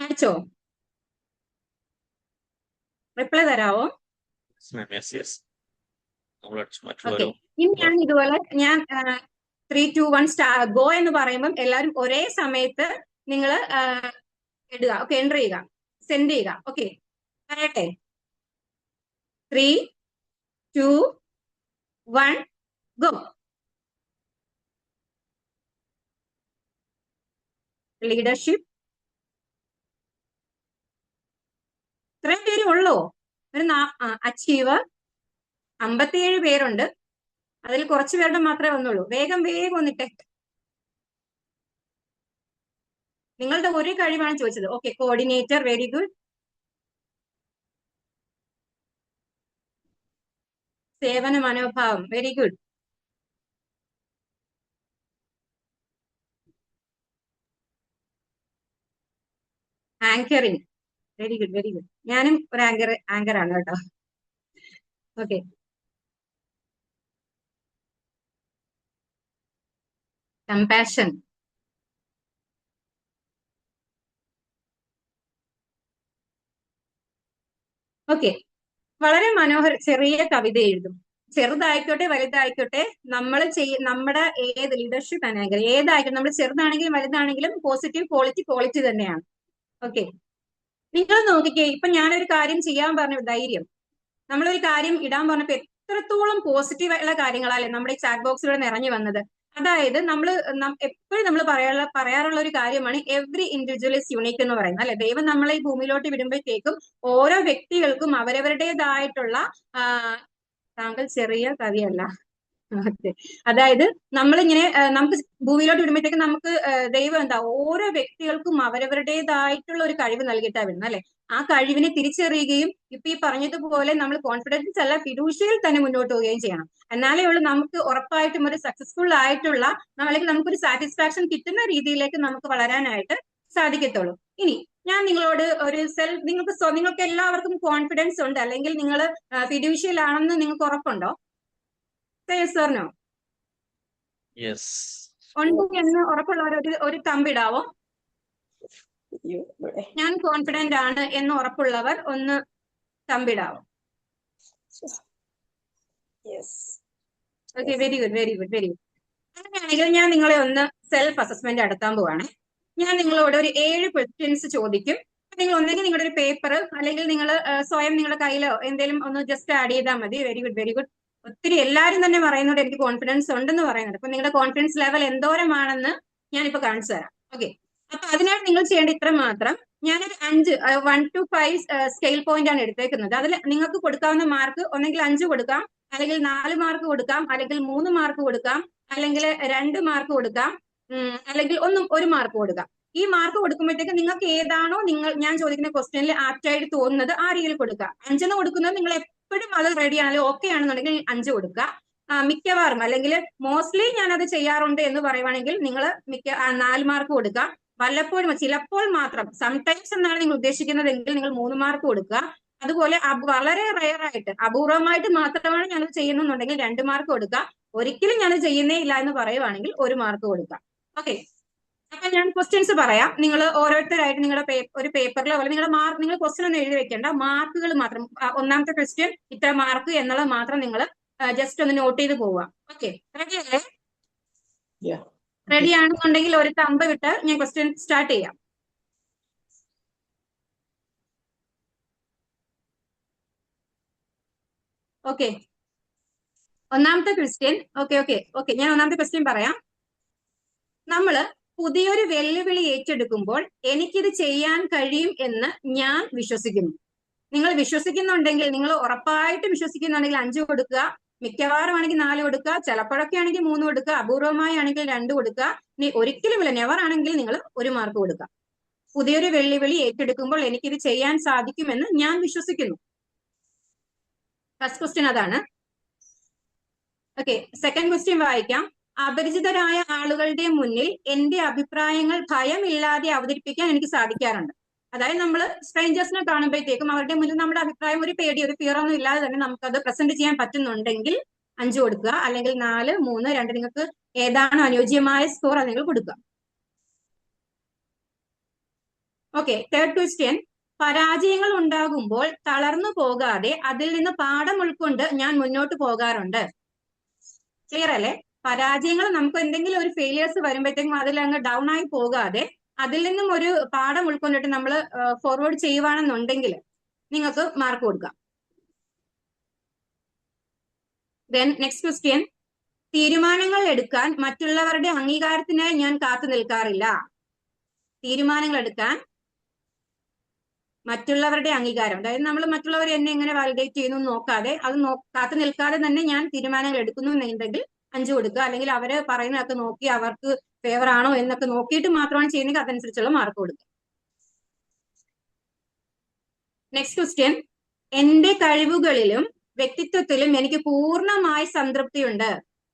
Speaker 1: അടിച്ചോ? റിപ്ലൈ തരാവോ? ഓക്കെ, ഇനി ഞാൻ ഇതുപോലെ ഞാൻ 3, 2, 1 ഗോ എന്ന് പറയുമ്പം എല്ലാവരും ഒരേ സമയത്ത് നിങ്ങൾ ഇടുക. ഓക്കെ, എൻ്റർ ചെയ്യുക, സെൻഡ് ചെയ്യുക. ഓക്കെ, പറയട്ടെ. 3, 2, 1 ഗോ. ലീഡർഷിപ്പ്. ഇത്രയും പേര് ഉള്ളോ? ഒരു അച്ചീവർ 57 പേരുണ്ട്. അതിൽ കുറച്ച് പേരുടെ മാത്രമേ വന്നുള്ളൂ. വേഗം വേഗം വന്നിട്ടെ. നിങ്ങളുടെ ഒരു കഴിവാണ് ചോദിച്ചത്. Okay, coordinator, very good. സേവന മനോഭാവം, very good. Anchoring, very good, very good. ഞാനും ഒരു ആങ്കറാണ് കേട്ടോ. Okay, compassion. ഓക്കെ, വളരെ മനോഹര. ചെറിയ കവിത എഴുതും. ചെറുതായിക്കോട്ടെ വലുതായിക്കോട്ടെ, നമ്മൾ നമ്മുടെ ഏത് ലീഡർഷിപ്പ് ആണെങ്കിലും ഏതായിക്കോട്ടെ, നമ്മൾ ചെറുതാണെങ്കിലും വലുതാണെങ്കിലും പോസിറ്റീവ് ക്വാളിറ്റി തന്നെയാണ്. ഓക്കെ, നിങ്ങൾ നോക്കിക്കേ. ഇപ്പൊ ഞാനൊരു കാര്യം ചെയ്യാൻ പറഞ്ഞ ധൈര്യം, നമ്മളൊരു കാര്യം ഇടാൻ പറഞ്ഞപ്പോ എത്രത്തോളം പോസിറ്റീവ് ആയിട്ടുള്ള കാര്യങ്ങളല്ലേ നമ്മുടെ ഈ ചാറ്റ് ബോക്സിലൂടെ നിറഞ്ഞു വന്നത്. അതായത് എപ്പോഴും നമ്മൾ പറയാറുള്ള ഒരു കാര്യമാണ് എവ്രി ഇൻഡിവിജ്വൽ ഇസ് യുണീക്ക് എന്ന് പറയുന്നത്, അല്ലെ? ദൈവം നമ്മളെ ഈ ഭൂമിയിലോട്ട് വിടുമ്പോഴത്തേക്കും ഓരോ വ്യക്തികൾക്കും അവരവരുടേതായിട്ടുള്ള താങ്കൾ ചെറിയ കവിയല്ല. ഓക്കെ, അതായത് നമ്മളിങ്ങനെ നമുക്ക് ഭൂമിയിലോട്ട് വിടുമ്പോഴത്തേക്കും നമുക്ക് ദൈവം എന്താ ഓരോ വ്യക്തികൾക്കും അവരവരുടേതായിട്ടുള്ള ഒരു കഴിവ് നൽകിയിട്ടാ വിടുന്നത്, അല്ലെ? ആ കഴിവിനെ തിരിച്ചറിയുകയും ഇപ്പൊ ഈ പറഞ്ഞതുപോലെ നമ്മൾ കോൺഫിഡൻസ് അല്ല ഫിഡൂഷ്യയിൽ തന്നെ മുന്നോട്ട് പോവുകയും ചെയ്യണം. എന്നാലേ ഉള്ളൂ നമുക്ക് ഉറപ്പായിട്ടും ഒരു സക്സസ്ഫുൾ ആയിട്ടുള്ള അല്ലെങ്കിൽ നമുക്കൊരു സാറ്റിസ്ഫാക്ഷൻ കിട്ടുന്ന രീതിയിലേക്ക് നമുക്ക് വളരാനായിട്ട് സാധിക്കത്തുള്ളൂ. ഇനി ഞാൻ നിങ്ങളോട് ഒരു നിങ്ങൾക്ക് എല്ലാവർക്കും കോൺഫിഡൻസ് ഉണ്ട്, അല്ലെങ്കിൽ നിങ്ങൾ ഫിഡ്യൂഷ്യൽ ആണെന്ന് നിങ്ങൾക്ക് ഉറപ്പുണ്ടോ? Yes or no? ഉണ്ട് എന്ന് ഉറപ്പുള്ളവർ ഒരു തമ്പിടാവോ? ഞാൻ കോൺഫിഡന്റ് ആണ് എന്ന് ഉറപ്പുള്ളവർ ഒന്ന് തമ്പിടാവോ? Okay, very good, very good, very good. അങ്ങനെയാണെങ്കിൽ ഞാൻ നിങ്ങളെ ഒന്ന് സെൽഫ് അസസ്മെന്റ് നടത്താൻ പോവാണ്. ഞാൻ നിങ്ങളോട് ഒരു 7 ക്വസ്റ്റ്യൻസ് ചോദിക്കും. നിങ്ങൾ ഒന്നെങ്കിൽ നിങ്ങളുടെ ഒരു പേപ്പർ അല്ലെങ്കിൽ നിങ്ങൾ സ്വയം നിങ്ങളുടെ കയ്യിലോ എന്തെങ്കിലും ഒന്ന് ജസ്റ്റ് ആഡ് ചെയ്താൽ മതി. Very good, very good. ഒത്തിരി എല്ലാവരും തന്നെ പറയുന്നുണ്ട് എനിക്ക് കോൺഫിഡൻസ് ഉണ്ടെന്ന് പറയുന്നുണ്ട്. അപ്പൊ നിങ്ങളുടെ കോൺഫിഡൻസ് ലെവൽ എന്തോരമാണെന്ന് ഞാനിപ്പോ കാണിച്ചു തരാം. ഓക്കെ, അപ്പൊ അതിനായിട്ട് നിങ്ങൾ ചെയ്യേണ്ട ഇത്ര മാത്രം. ഞാനൊരു 1 to 5 സ്കെയിൽ പോയിന്റ് ആണ് എടുത്തേക്കുന്നത്. അതിൽ നിങ്ങൾക്ക് കൊടുക്കാവുന്ന മാർക്ക് ഒന്നെങ്കിൽ 5 കൊടുക്കാം, അല്ലെങ്കിൽ 4 മാർക്ക് കൊടുക്കാം, അല്ലെങ്കിൽ 3 മാർക്ക് കൊടുക്കാം, അല്ലെങ്കിൽ 2 മാർക്ക് കൊടുക്കാം, അല്ലെങ്കിൽ 1 മാർക്ക് കൊടുക്കാം. ഈ മാർക്ക് കൊടുക്കുമ്പോഴത്തേക്ക് നിങ്ങൾക്ക് ഏതാണോ ഞാൻ ചോദിക്കുന്ന ക്വസ്റ്റ്യനിൽ ആപ്റ്റായിട്ട് തോന്നുന്നത് ആ രീതിയിൽ കൊടുക്കുക. 5 കൊടുക്കുന്നത് നിങ്ങൾ എപ്പോഴും അത് റെഡി ആണെങ്കിലും ഓക്കെ ആണെന്നുണ്ടെങ്കിൽ 5 കൊടുക്കുക. മിക്കവാറും അല്ലെങ്കിൽ മോസ്റ്റ്ലി ഞാൻ അത് ചെയ്യാറുണ്ട് എന്ന് പറയുവാണെങ്കിൽ നിങ്ങൾ 4 മാർക്ക് കൊടുക്കുക. വല്ലപ്പോഴും ചിലപ്പോൾ മാത്രം സംടൈംസ് എന്നാണ് നിങ്ങൾ ഉദ്ദേശിക്കുന്നതെങ്കിൽ നിങ്ങൾ 3 മാർക്ക് കൊടുക്കുക. അതുപോലെ വളരെ റെയർ ആയിട്ട് അപൂർവമായിട്ട് മാത്രമാണ് ഞാനത് ചെയ്യുന്നുണ്ടെങ്കിൽ 2 മാർക്ക് കൊടുക്കുക. ഒരിക്കലും ഞാനത് ചെയ്യുന്നേ ഇല്ല എന്ന് പറയുവാണെങ്കിൽ 1 മാർക്ക് കൊടുക്കുക. ഓക്കെ, അപ്പൊ ഞാൻ ക്വസ്റ്റ്യൻസ് പറയാം. നിങ്ങൾ ഓരോരുത്തരായിട്ട് നിങ്ങളുടെ ഒരു പേപ്പറിലോ അല്ലെങ്കിൽ നിങ്ങൾ ക്വസ്റ്റ്യൻ ഒന്നും എഴുതി വെക്കേണ്ട, മാർക്കുകൾ മാത്രം. ഒന്നാമത്തെ ക്വസ്റ്റ്യൻ ഇത്ര മാർക്ക് എന്നുള്ളത് മാത്രം നിങ്ങൾ ജസ്റ്റ് ഒന്ന് നോട്ട് ചെയ്ത് പോവുക. ഓക്കെ, റെഡി അല്ലേ? റെഡി ആണെന്നുണ്ടെങ്കിൽ ഒരു തമ്പ് വിട്ട് ഞാൻ ക്വസ്റ്റ്യൻ സ്റ്റാർട്ട് ചെയ്യാം. ഓക്കെ, ഒന്നാമത്തെ ക്വസ്റ്റ്യൻ. ഓക്കെ, ഞാൻ ഒന്നാമത്തെ ക്വസ്റ്റ്യൻ പറയാം. നമ്മള് പുതിയൊരു വെല്ലുവിളി ഏറ്റെടുക്കുമ്പോൾ എനിക്കിത് ചെയ്യാൻ കഴിയും എന്ന് ഞാൻ വിശ്വസിക്കുന്നു. നിങ്ങൾ വിശ്വസിക്കുന്നുണ്ടെങ്കിൽ, നിങ്ങൾ ഉറപ്പായിട്ടും വിശ്വസിക്കുന്നുണ്ടെങ്കിൽ 5 കൊടുക്കുക. മിക്കവാറും ആണെങ്കിൽ 4 കൊടുക്കുക, ചിലപ്പോഴൊക്കെ ആണെങ്കിൽ 3 കൊടുക്കുക, അപൂർവമായി ആണെങ്കിൽ 2 കൊടുക്കുക. ഇനി ഒരിക്കലുമില്ല, നെവർ ആണെങ്കിൽ നിങ്ങൾ 1 മാർക്ക് കൊടുക്കുക. പുതിയൊരു വെല്ലുവിളി ഏറ്റെടുക്കുമ്പോൾ എനിക്കിത് ചെയ്യാൻ സാധിക്കുമെന്ന് ഞാൻ വിശ്വസിക്കുന്നു. ഫസ്റ്റ് ക്വസ്റ്റ്യൻ അതാണ്. ഓക്കെ, സെക്കൻഡ് ക്വസ്റ്റ്യൻ വായിക്കാം. അപരിചിതരായ ആളുകളുടെ മുന്നിൽ എന്റെ അഭിപ്രായങ്ങൾ ഭയമില്ലാതെ അവതരിപ്പിക്കാൻ എനിക്ക് സാധിക്കാറുണ്ട്. അതായത് നമ്മൾ സ്ട്രേഞ്ചേഴ്സിനെ കാണുമ്പോഴത്തേക്കും അവരുടെ മുന്നിൽ നമ്മുടെ അഭിപ്രായം ഒരു പേടി, ഒരു ഫിയർ ഒന്നും ഇല്ലാതെ തന്നെ നമുക്കത് പ്രസന്റ് ചെയ്യാൻ പറ്റുന്നുണ്ടെങ്കിൽ 5 കൊടുക്കുക, അല്ലെങ്കിൽ 4, 3, 2 നിങ്ങൾക്ക് ഏതാണ് അനുയോജ്യമായ സ്കോർ അത് നിങ്ങൾ കൊടുക്കുക. Okay, third question. പരാജയങ്ങൾ ഉണ്ടാകുമ്പോൾ തളർന്നു പോകാതെ അതിൽ നിന്ന് പാഠം ഉൾക്കൊണ്ട് ഞാൻ മുന്നോട്ട് പോകാറുണ്ട്. ക്ലിയർ അല്ലേ? പരാജയങ്ങൾ നമുക്ക് എന്തെങ്കിലും ഒരു ഫെയിലിയേഴ്സ് വരുമ്പോഴത്തേക്കും അതിൽ അങ്ങ് ഡൗൺ ആയി പോകാതെ അതിൽ നിന്നും ഒരു പാഠം ഉൾക്കൊണ്ടിട്ട് നമ്മൾ ഫോർവേഡ് ചെയ്യുവാണെന്നുണ്ടെങ്കിൽ നിങ്ങൾക്ക് മാർക്ക് കൊടുക്കാം. Then next question. തീരുമാനങ്ങൾ എടുക്കാൻ മറ്റുള്ളവരുടെ അംഗീകാരത്തിനായി ഞാൻ കാത്തു നിൽക്കാറില്ല. തീരുമാനങ്ങൾ എടുക്കാൻ മറ്റുള്ളവരുടെ അംഗീകാരം, അതായത് നമ്മൾ മറ്റുള്ളവർ എന്നെ എങ്ങനെ വാലിഡേറ്റ് ചെയ്യുന്നു നോക്കാതെ, അത് കാത്തു നിൽക്കാതെ തന്നെ ഞാൻ തീരുമാനങ്ങൾ എടുക്കുന്നു എന്നുണ്ടെങ്കിൽ 5 കൊടുക്കുക, അല്ലെങ്കിൽ അവര് പറയുന്നതൊക്കെ നോക്കി അവർക്ക് ഫേവർ ആണോ എന്നൊക്കെ നോക്കിയിട്ട് മാത്രമാണ് ചെയ്യുന്നെങ്കിൽ അതനുസരിച്ചുള്ള മാർക്ക് കൊടുക്കുക. Next question. എന്റെ കഴിവുകളിലും വ്യക്തിത്വത്തിലും എനിക്ക് പൂർണ്ണമായ സംതൃപ്തിയുണ്ട്.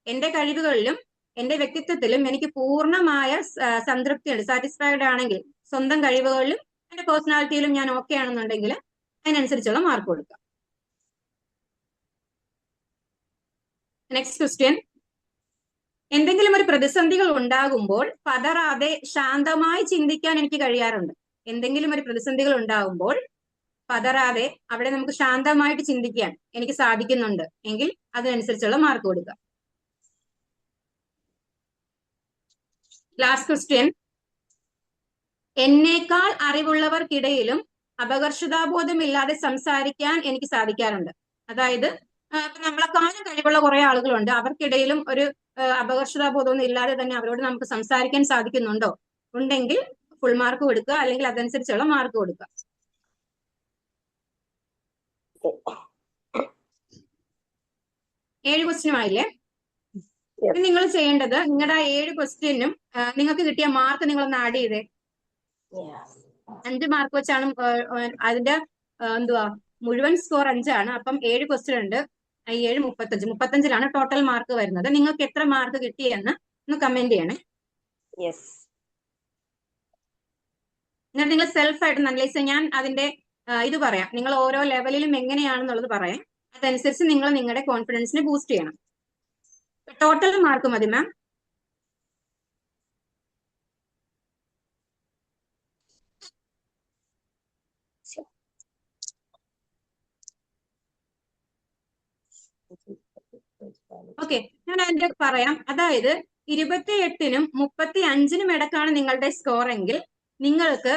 Speaker 1: എന്റെ കഴിവുകളിലും എന്റെ വ്യക്തിത്വത്തിലും എനിക്ക് പൂർണ്ണമായ സംതൃപ്തിയുണ്ട്. സാറ്റിസ്ഫൈഡ് ആണെങ്കിൽ സ്വന്തം കഴിവുകളിലും എന്റെ പേഴ്സണാലിറ്റിയിലും ഞാൻ ഓക്കെ ആണെന്നുണ്ടെങ്കിൽ അതിനനുസരിച്ചുള്ള മാർക്ക് കൊടുക്കുക. Next question. എന്തെങ്കിലും ഒരു പ്രതിസന്ധികൾ ഉണ്ടാകുമ്പോൾ പതറാതെ ശാന്തമായി ചിന്തിക്കാൻ എനിക്ക് കഴിയാറുണ്ട്. എന്തെങ്കിലും ഒരു പ്രതിസന്ധികൾ ഉണ്ടാകുമ്പോൾ പതറാതെ അവിടെ നമുക്ക് ശാന്തമായിട്ട് ചിന്തിക്കാൻ എനിക്ക് സാധിക്കുന്നുണ്ട് എങ്കിൽ അതിനനുസരിച്ചുള്ള മാർക്ക് കൊടുക്കുക. Last question. എന്നേക്കാൾ അറിവുള്ളവർക്കിടയിലും അപകർഷതാബോധമില്ലാതെ സംസാരിക്കാൻ എനിക്ക് സാധിക്കാറുണ്ട്. അതായത് നമ്മളെക്കാളും കഴിവുള്ള കുറെ ആളുകളുണ്ട്, അവർക്കിടയിലും ഒരു അപകർഷതാബോധമൊന്നും ഇല്ലാതെ തന്നെ അവരോട് നമുക്ക് സംസാരിക്കാൻ സാധിക്കുന്നുണ്ടോ? ഉണ്ടെങ്കിൽ ഫുൾ മാർക്ക് കൊടുക്കുക, അല്ലെങ്കിൽ അതനുസരിച്ചുള്ള മാർക്ക് കൊടുക്കുക. ഏഴ് ക്വസ്റ്റ്യനുമായില്ലേ? നിങ്ങൾ ചെയ്യേണ്ടത് നിങ്ങളുടെ 7 ക്വസ്റ്റ്യനും നിങ്ങൾക്ക് കിട്ടിയ മാർക്ക് നിങ്ങളൊന്ന് ആഡ് ചെയ്തേ. 5 മാർക്ക് വെച്ചാണ് അതിന്റെ എന്തുവാ മുഴുവൻ സ്കോർ 5 ആണ്. അപ്പം 7 ക്വസ്റ്റ്യൻ ഉണ്ട്, 7 35, 35ലാണ് ടോട്ടൽ മാർക്ക് വരുന്നത്. നിങ്ങൾക്ക് എത്ര മാർക്ക് കിട്ടിയെന്ന് ഒന്ന് കമന്റ് ചെയ്യണേ. എന്നിട്ട് നിങ്ങൾ സെൽഫ് ആയിട്ട് അനലൈസ്. ഞാൻ അതിന്റെ ഇത് പറയാം, നിങ്ങൾ ഓരോ ലെവലിലും എങ്ങനെയാണെന്നുള്ളത് പറയാം. അതനുസരിച്ച് നിങ്ങൾ നിങ്ങളുടെ കോൺഫിഡൻസിനെ ബൂസ്റ്റ് ചെയ്യണം. ടോട്ടൽ മാർക്ക് മതി മാം. ഓക്കെ, ഞാൻ അതിന്റെ പറയാം. അതായത് 28നും 35നും ഇടക്കാണ് നിങ്ങളുടെ സ്കോർ എങ്കിൽ നിങ്ങൾക്ക്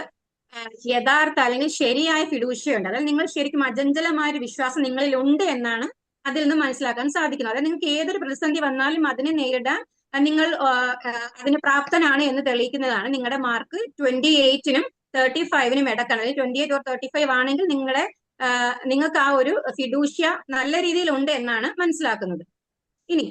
Speaker 1: യഥാർത്ഥ അല്ലെങ്കിൽ ശരിയായ ഫിഡൂഷ്യ ഉണ്ട്. അതായത് നിങ്ങൾ ശരിക്കും അചഞ്ചലമായ ഒരു വിശ്വാസം നിങ്ങളിൽ ഉണ്ട് എന്നാണ് അതിൽ നിന്ന് മനസ്സിലാക്കാൻ സാധിക്കുന്നത്. അതായത് നിങ്ങൾക്ക് ഏതൊരു പ്രതിസന്ധി വന്നാലും അതിനെ നേരിടാൻ നിങ്ങൾ അതിന് പ്രാപ്തനാണ് എന്ന് തെളിയിക്കുന്നതാണ് നിങ്ങളുടെ മാർക്ക്. 28നും 35നും ഇടക്കാണ്. അതായത് 28 or 35 ആണെങ്കിൽ നിങ്ങൾക്ക് ആ ഒരു ഫിഡൂഷ്യ നല്ല രീതിയിൽ ഉണ്ട് എന്നാണ് മനസ്സിലാക്കുന്നത്. ഇനി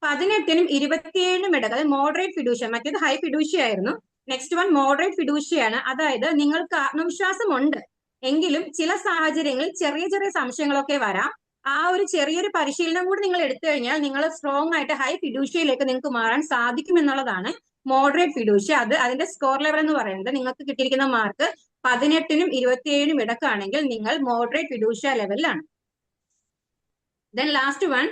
Speaker 1: 18നും 27നും ഇടക്ക്, അതായത് മോഡറേറ്റ് ഫിഡൂഷ്യ, മറ്റേത് ഹൈ ഫിഡൂഷ്യ ആയിരുന്നു. നെക്സ്റ്റ് വൺ മോഡറേറ്റ് ഫിഡൂഷ്യയാണ്. അതായത് നിങ്ങൾക്ക് ആത്മവിശ്വാസം ഉണ്ട് എങ്കിലും ചില സാഹചര്യങ്ങളിൽ ചെറിയ ചെറിയ സംശയങ്ങളൊക്കെ വരാം. ആ ഒരു ചെറിയൊരു പരിശീലനം കൂടി നിങ്ങൾ എടുത്തു കഴിഞ്ഞാൽ നിങ്ങൾ സ്ട്രോങ് ആയിട്ട് ഹൈ ഫിഡൂഷ്യയിലേക്ക് നിങ്ങൾക്ക് മാറാൻ സാധിക്കും എന്നുള്ളതാണ് മോഡറേറ്റ് ഫിഡൂഷ്യ. അതിന്റെ സ്കോർ ലെവൽ എന്ന് പറയുന്നത് നിങ്ങൾക്ക് കിട്ടിയിരിക്കുന്ന മാർക്ക് 18നും 27നും ഇടക്കാണെങ്കിൽ നിങ്ങൾ മോഡറേറ്റ് ഫിഡൂഷ്യ ലെവലിലാണ്. ദെൻ ലാസ്റ്റ് വൺ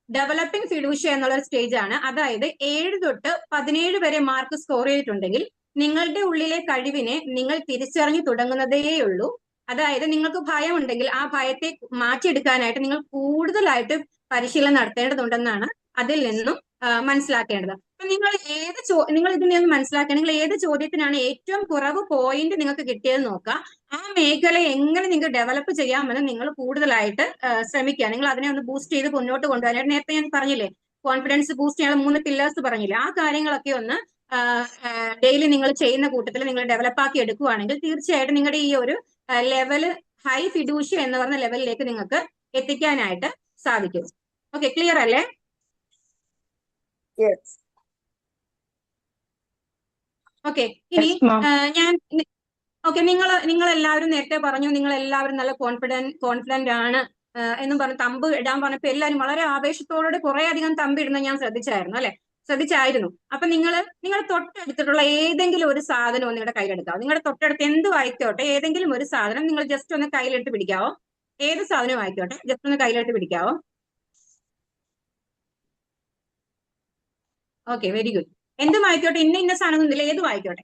Speaker 1: ഡെവലപ്പിംഗ് ഫിഡൂഷ്യ എന്നുള്ള സ്റ്റേജ് ആണ്. അതായത് 7 തൊട്ട് 17 വരെ മാർക്ക് സ്കോർ ചെയ്തിട്ടുണ്ടെങ്കിൽ നിങ്ങളുടെ ഉള്ളിലെ കഴിവിനെ നിങ്ങൾ തിരിച്ചറിഞ്ഞു തുടങ്ങുന്നതേയുള്ളൂ. അതായത് നിങ്ങൾക്ക് ഭയം ഉണ്ടെങ്കിൽ ആ ഭയത്തെ മാറ്റിയെടുക്കാനായിട്ട് നിങ്ങൾ കൂടുതലായിട്ട് പരിശീലനം നടത്തേണ്ടതുണ്ടെന്നാണ് അതിൽ നിന്നും മനസ്സിലാക്കേണ്ടത്. അപ്പൊ നിങ്ങൾ ഇതിൽ നിന്ന് മനസ്സിലാക്കുക, നിങ്ങൾ ഏത് ചോദ്യത്തിനാണ് ഏറ്റവും കുറവ് പോയിന്റ് നിങ്ങൾക്ക് കിട്ടിയതെന്ന് നോക്കുക. ആ മേഖല എങ്ങനെ നിങ്ങൾക്ക് ഡെവലപ്പ് ചെയ്യാമെന്ന് നിങ്ങൾ കൂടുതലായിട്ട് ശ്രമിക്കുക. നിങ്ങൾ അതിനെ ഒന്ന് ബൂസ്റ്റ് ചെയ്ത് മുന്നോട്ട് കൊണ്ടുപോകാനായിട്ട് നേരത്തെ ഞാൻ പറഞ്ഞില്ലേ, കോൺഫിഡൻസ് ബൂസ്റ്റ് ചെയ്യാനുള്ള 3 പില്ലേഴ്സ് പറഞ്ഞില്ലേ, ആ കാര്യങ്ങളൊക്കെ ഒന്ന് ഡെയിലി നിങ്ങൾ ചെയ്യുന്ന കൂട്ടത്തിൽ നിങ്ങൾ ഡെവലപ്പ് ആക്കി എടുക്കുകയാണെങ്കിൽ തീർച്ചയായിട്ടും നിങ്ങളുടെ ഈ ഒരു ലെവല് ഹൈ ഫിഡൂഷ്യ എന്ന് പറഞ്ഞ ലെവലിലേക്ക് നിങ്ങൾക്ക് എത്തിക്കാനായിട്ട് സാധിക്കും. ഓക്കെ, ക്ലിയർ അല്ലേ? ഓക്കെ, ഇനി ഞാൻ ഓക്കെ, നിങ്ങൾ എല്ലാവരും നേരത്തെ പറഞ്ഞു, നിങ്ങൾ എല്ലാവരും നല്ല കോൺഫിഡന്റ് ആണ് എന്നും പറഞ്ഞ് തമ്പ് ഇടാൻ പറഞ്ഞപ്പോ എല്ലാവരും വളരെ ആവേശത്തോടെ കുറെ അധികം തമ്പ് ഇടുന്ന ഞാൻ ശ്രദ്ധിച്ചായിരുന്നു. അപ്പൊ നിങ്ങൾ തൊട്ടടുത്തിട്ടുള്ള ഏതെങ്കിലും ഒരു സാധനം നിങ്ങളുടെ കയ്യിലെടുക്കാവോ? നിങ്ങളുടെ തൊട്ടടുത്ത് എന്തും ആയിക്കോട്ടെ, ഏതെങ്കിലും ഒരു സാധനം നിങ്ങൾ ജസ്റ്റ് ഒന്ന് കയ്യിലെടുത്ത് പിടിക്കാവോ? ഏത് സാധനവും ആയിക്കോട്ടെ, ജസ്റ്റ് ഒന്ന് കയ്യിലെടുത്ത് പിടിക്കാവോ? Okay, very good. എന്തും ആയിക്കോട്ടെ, ഇന്ന സാധനം ഒന്നുമില്ല, ഏതും ആയിക്കോട്ടെ,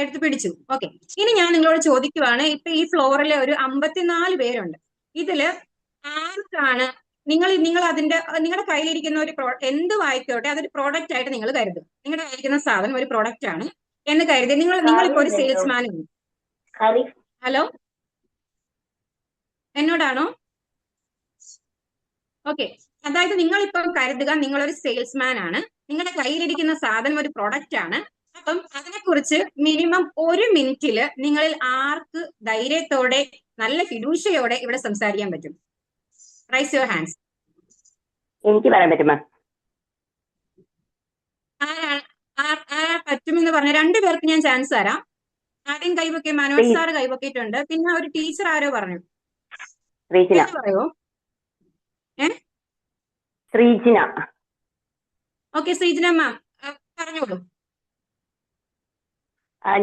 Speaker 1: എടുത്ത് പിടിച്ചു. ഓക്കെ, ഇനി ഞാൻ നിങ്ങളോട് ചോദിക്കുവാണ്, ഇപ്പൊ ഈ ഫ്ലോറിലെ ഒരു 54 പേരുണ്ട്. ഇതില് ആർക്കാണ് നിങ്ങൾ നിങ്ങളുടെ കയ്യിലിരിക്കുന്ന ഒരു എന്തും ആയിക്കോട്ടെ, അതൊരു പ്രോഡക്റ്റ് ആയിട്ട് നിങ്ങൾ കരുതും. നിങ്ങളുടെ കയ്യിലിരിക്കുന്ന സാധനം ഒരു പ്രോഡക്റ്റ് ആണ് എന്ന് കരുതി നിങ്ങളിപ്പോ ഒരു സെയിൽസ്മാൻ. ഹലോ, എന്നോടാണോ? ഓക്കെ, അതായത് നിങ്ങളിപ്പം കരുതുക നിങ്ങളൊരു സെയിൽസ്മാൻ ആണ്, നിങ്ങളുടെ കയ്യിലിരിക്കുന്ന സാധനം ഒരു പ്രൊഡക്റ്റ് ആണ്. അപ്പം അതിനെക്കുറിച്ച് മിനിമം 1 മിനിറ്റില് നിങ്ങളിൽ ആർക്ക് ധൈര്യത്തോടെ നല്ല ഫിഡൂഷ്യയോടെ ഇവിടെ സംസാരിക്കാൻ പറ്റും? Raise your hands.
Speaker 3: എനിക്ക് പറയാൻ പറ്റുമോ?
Speaker 1: പറ്റുമെന്ന് പറഞ്ഞ 2 പേർക്ക് ഞാൻ ചാൻസ് തരാം. ആദ്യം കൈവക്കെ മനോജ് സാറ് കൈവക്കിയിട്ടുണ്ട്, പിന്നെ ഒരു ടീച്ചർ ആരോ പറഞ്ഞു. പറയോ?
Speaker 3: ശ്രീജിന.
Speaker 1: ഓക്കെ, ശ്രീജിന മാം പറഞ്ഞോളൂ.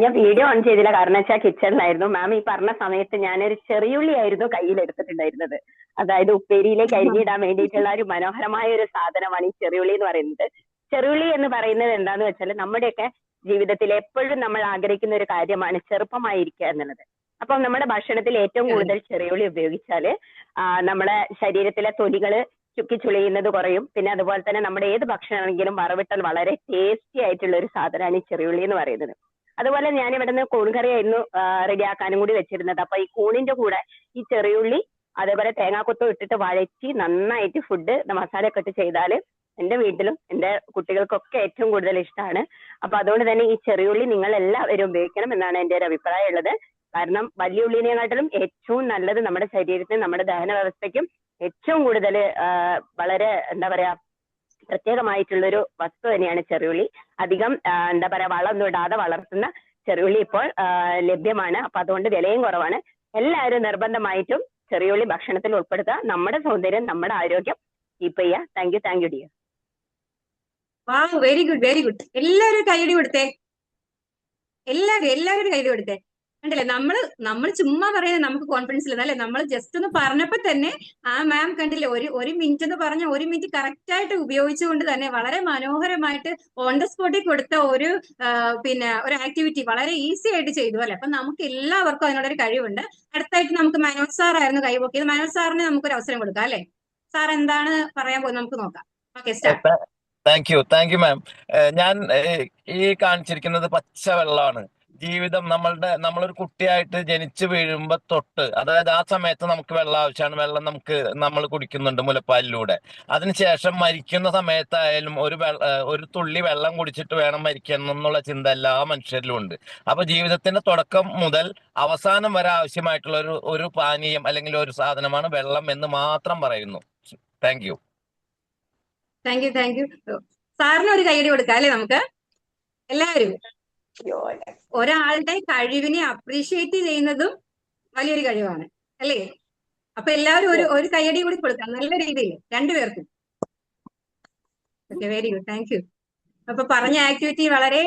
Speaker 3: ഞാൻ വീഡിയോ ഓൺ ചെയ്തില്ല, കാരണം വെച്ചാൽ കിച്ചണിലായിരുന്നു. മാം ഈ പറഞ്ഞ സമയത്ത് ഞാനൊരു ചെറിയുള്ളി ആയിരുന്നു കയ്യിൽ എടുത്തിട്ടുണ്ടായിരുന്നത്. അതായത് ഉപ്പേരിയിലേക്ക് അരിഞ്ഞിടാൻ വേണ്ടിയിട്ടുള്ള ഒരു മനോഹരമായ ഒരു സാധനമാണ് ഈ ചെറിയുള്ളി എന്ന് പറയുന്നത്. ചെറിയുള്ളി എന്ന് പറയുന്നത് എന്താന്ന് വെച്ചാൽ നമ്മുടെയൊക്കെ ജീവിതത്തിൽ എപ്പോഴും നമ്മൾ ആഗ്രഹിക്കുന്ന ഒരു കാര്യമാണ് ചെറുപ്പമായിരിക്കുക എന്നുള്ളത്. അപ്പം നമ്മുടെ ഭക്ഷണത്തിൽ ഏറ്റവും കൂടുതൽ ചെറിയുള്ളി ഉപയോഗിച്ചാല് നമ്മുടെ ശരീരത്തിലെ തൊലികള് ചുക്കിച്ചുളിയുന്നത് കുറയും. പിന്നെ അതുപോലെ തന്നെ നമ്മുടെ ഏത് ഭക്ഷണമാണെങ്കിലും വറവിട്ടാൽ വളരെ ടേസ്റ്റി ആയിട്ടുള്ള ഒരു സാധനമാണ് ഈ ചെറിയുള്ളി എന്ന് പറയുന്നത്. അതുപോലെ ഞാൻ ഇവിടുന്ന് കൂൺകറിയായിരുന്നു റെഡിയാക്കാനും കൂടി വെച്ചിരുന്നത്. അപ്പൊ ഈ കൂണിന്റെ കൂടെ ഈ ചെറിയുള്ളി അതേപോലെ തേങ്ങാക്കൊത്തും ഇട്ടിട്ട് വഴറ്റി നന്നായിട്ട് ഫുഡ് മസാല ഒക്കെ ഇട്ട് ചെയ്താൽ എന്റെ വീട്ടിലും എന്റെ കുട്ടികൾക്കൊക്കെ ഏറ്റവും കൂടുതൽ ഇഷ്ടമാണ്. അപ്പൊ അതുകൊണ്ട് തന്നെ ഈ ചെറിയുള്ളി നിങ്ങൾ എല്ലാവരും ഉപയോഗിക്കണം എന്നാണ് എന്റെ ഒരു അഭിപ്രായം ഉള്ളത്. കാരണം വലിയ ഉള്ളിനെക്കാട്ടിലും ഏറ്റവും നല്ലത് നമ്മുടെ ശരീരത്തിനും നമ്മുടെ ദഹന വ്യവസ്ഥയ്ക്കും ഏറ്റവും കൂടുതൽ വളരെ എന്താ പറയാ പ്രത്യേകമായിട്ടുള്ളൊരു വസ്തു തന്നെയാണ് ചെറിയുള്ളി. അധികം എന്താ പറയാ വളമൊന്നും ഇടാതെ വളർത്തുന്ന ചെറിയുള്ളി ഇപ്പോൾ ലഭ്യമാണ്. അപ്പൊ അതുകൊണ്ട് വിലയും കുറവാണ്. എല്ലാവരും നിർബന്ധമായിട്ടും ചെറിയുള്ളി ഭക്ഷണത്തിൽ ഉൾപ്പെടുത്തുക. നമ്മുടെ സൗന്ദര്യം, നമ്മുടെ ആരോഗ്യം കീപ്പ് ചെയ്യുക. Thank you dear.
Speaker 1: Very good, very good. എല്ലാവരും കൈയടി കൊടുത്തേ, എല്ലാവരും കൈയടി കൊടുത്തേ. കണ്ടില്ലേ, നമ്മൾ ചുമ്മാ പറയുന്നത് നമുക്ക് കോൺഫിഡൻസ് ഇല്ല അല്ലെ? നമ്മൾ ജസ്റ്റ് ഒന്ന് പറഞ്ഞപ്പോ തന്നെ ആ മാം കണ്ടില്ലേ, ഒരു മിനിറ്റ് എന്ന് പറഞ്ഞ 1 മിനിറ്റ് കറക്റ്റ് ആയിട്ട് ഉപയോഗിച്ചുകൊണ്ട് തന്നെ വളരെ മനോഹരമായിട്ട് ഓൺ ദ സ്പോട്ടിൽ കൊടുത്ത ഒരു ആക്ടിവിറ്റി വളരെ ഈസി ആയിട്ട് ചെയ്തു അല്ലെ? അപ്പൊ നമുക്ക് എല്ലാവർക്കും അതിനുള്ളൊരു കഴിവുണ്ട്. അടുത്തായിട്ട് നമുക്ക് മനോജ് സാർ ആയിരുന്നു കൈവക്കിയത്. മനോജ് സാറിന് നമുക്കൊരു അവസരം കൊടുക്കാം അല്ലെ? സാർ എന്താണ് പറയാൻ പോകുന്നത് നമുക്ക് നോക്കാം. Okay, start.
Speaker 4: താങ്ക് യു മാം. ഞാൻ ഈ കാണിച്ചിരിക്കുന്നത് പച്ച വെള്ളമാണ്. ജീവിതം നമ്മളൊരു കുട്ടിയായിട്ട് ജനിച്ചു വീഴുമ്പോ തൊട്ട്, അതായത് ആ സമയത്ത് നമുക്ക് വെള്ളം ആവശ്യമാണ്. വെള്ളം നമ്മൾ കുടിക്കുന്നുണ്ട് മുലപ്പാലിലൂടെ. അതിനുശേഷം മരിക്കുന്ന സമയത്തായാലും ഒരു തുള്ളി വെള്ളം കുടിച്ചിട്ട് വേണം മരിക്കണം എന്നുള്ള ചിന്ത എല്ലാ മനുഷ്യരിലും ഉണ്ട്. അപ്പൊ ജീവിതത്തിന്റെ തുടക്കം മുതൽ അവസാനം വരെ ആവശ്യമായിട്ടുള്ള ഒരു പാനീയം അല്ലെങ്കിൽ ഒരു സാധനമാണ് വെള്ളം എന്ന് മാത്രം പറയുന്നു. Thank you.
Speaker 1: സാറിന് ഒരു കൈയടി കൊടുക്കാം അല്ലെ? നമുക്ക് എല്ലാവരും ഒരാളുടെ കഴിവിനെ അപ്രീഷിയേറ്റ് ചെയ്യുന്നതും വലിയൊരു കഴിവാണ് അല്ലേ? അപ്പൊ എല്ലാവരും ഒരു കൈയടി കൂടി കൊടുക്കാം നല്ല രീതിയിൽ 2 പേർക്കും. Okay, very good, thank you. അപ്പൊ പറഞ്ഞ ആക്ടിവിറ്റി വളരെ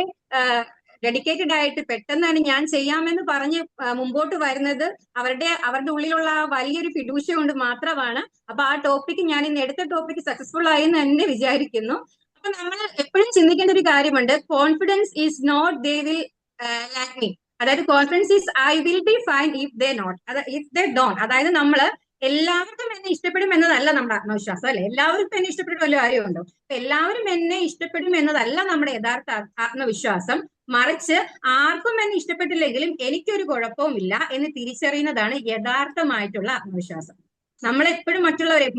Speaker 1: ഡെഡിക്കേറ്റഡ് ആയിട്ട് പെട്ടെന്ന് തന്നെ ഞാൻ ചെയ്യാമെന്ന് പറഞ്ഞ് മുമ്പോട്ട് വരുന്നത് അവരുടെ ഉള്ളിലുള്ള വലിയൊരു ഫിഡൂഷ്യ കൊണ്ട് മാത്രമാണ്. അപ്പൊ ആ ടോപ്പിക്, ഞാൻ ഇന്ന് എടുത്ത ടോപ്പിക് സക്സസ്ഫുൾ ആയി എന്ന് തന്നെ വിചാരിക്കുന്നു. അപ്പൊ നമ്മൾ എപ്പോഴും ചിന്തിക്കേണ്ട ഒരു കാര്യമുണ്ട്, confidence is not they will lack me. അതായത് confidence is I will be fine if they not, if they don't. അതായത് നമ്മള് എല്ലാവർക്കും എന്നെ ഇഷ്ടപ്പെടും എന്നതല്ല നമ്മുടെ ആത്മവിശ്വാസം അല്ലെ? എല്ലാവർക്കും എന്നെ ഇഷ്ടപ്പെടും വല്ല കാര്യമുണ്ടോ? എല്ലാവരും എന്നെ ഇഷ്ടപ്പെടും എന്നതല്ല നമ്മുടെ യഥാർത്ഥ ആത്മവിശ്വാസം. മറിച്ച് ആർക്കും എന്നെ ഇഷ്ടപ്പെട്ടില്ലെങ്കിലും എനിക്കൊരു കുഴപ്പവുമില്ല എന്ന് തിരിച്ചറിയുന്നതാണ് യഥാർത്ഥമായിട്ടുള്ള ആത്മവിശ്വാസം. നമ്മളെപ്പോഴും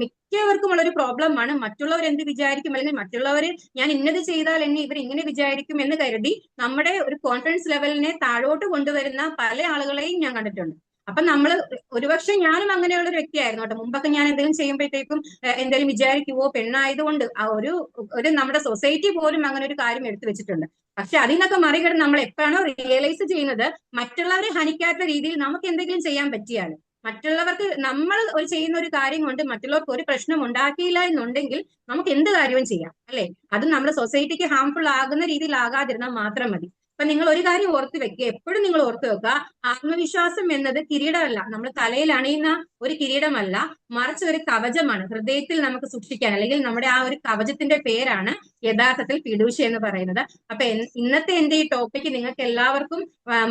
Speaker 1: മിക്കവർക്കും ഉള്ള ഒരു പ്രോബ്ലമാണ് മറ്റുള്ളവർ എന്ത് വിചാരിക്കും, അല്ലെങ്കിൽ മറ്റുള്ളവർ ഞാൻ ഇന്നത് ചെയ്താൽ എന്നെ ഇവർ ഇങ്ങനെ വിചാരിക്കും എന്ന് കരുതി നമ്മുടെ ഒരു കോൺഫിഡൻസ് ലെവലിനെ താഴോട്ട് കൊണ്ടുവരുന്ന പല ആളുകളെയും ഞാൻ കണ്ടിട്ടുണ്ട്. അപ്പൊ നമ്മള് ഒരുപക്ഷെ ഞാനും അങ്ങനെയുള്ള ഒരു വ്യക്തിയായിരുന്നു കേട്ടോ. മുമ്പൊക്കെ ഞാൻ എന്തെങ്കിലും ചെയ്യുമ്പോഴത്തേക്കും എന്തെങ്കിലും വിചാരിക്കുവോ, പെണ്ണായതുകൊണ്ട് ആ ഒരു നമ്മുടെ സൊസൈറ്റി പോലും അങ്ങനെ ഒരു കാര്യം എടുത്തു വെച്ചിട്ടുണ്ട്. പക്ഷെ അതിനൊക്കെ മറികടന്ന് നമ്മൾ എപ്പോഴാണോ റിയലൈസ് ചെയ്യുന്നത് മറ്റുള്ളവരെ ഹനിക്കാത്ത രീതിയിൽ നമുക്ക് എന്തെങ്കിലും ചെയ്യാൻ പറ്റിയാൽ, മറ്റുള്ളവർക്ക് നമ്മൾ ചെയ്യുന്ന ഒരു കാര്യം കൊണ്ട് മറ്റുള്ളവർക്ക് ഒരു പ്രശ്നം ഉണ്ടാക്കിയില്ല എന്നുണ്ടെങ്കിൽ നമുക്ക് എന്ത് കാര്യവും ചെയ്യാം, അല്ലെ? അത് നമ്മുടെ സൊസൈറ്റിക്ക് ഹാംഫുൾ ആകുന്ന രീതിയിൽ ആകാതിരുന്നാൽ മാത്രം മതി. അപ്പൊ നിങ്ങൾ ഒരു കാര്യം ഓർത്ത് വെക്കുക, എപ്പോഴും നിങ്ങൾ ഓർത്ത് വെക്കുക, ആത്മവിശ്വാസം എന്നത് കിരീടമല്ല, നമ്മൾ തലയിൽ അണിയുന്ന ഒരു കിരീടമല്ല, മറിച്ച് ഒരു കവചമാണ് ഹൃദയത്തിൽ നമുക്ക് സൂക്ഷിക്കാൻ. അല്ലെങ്കിൽ നമ്മുടെ ആ ഒരു കവചത്തിന്റെ പേരാണ് യഥാർത്ഥത്തിൽ ഫിഡൂഷ്യ എന്ന് പറയുന്നത്. അപ്പൊ ഇന്നത്തെ എന്റെ ഈ ടോപ്പിക്ക് നിങ്ങൾക്ക് എല്ലാവർക്കും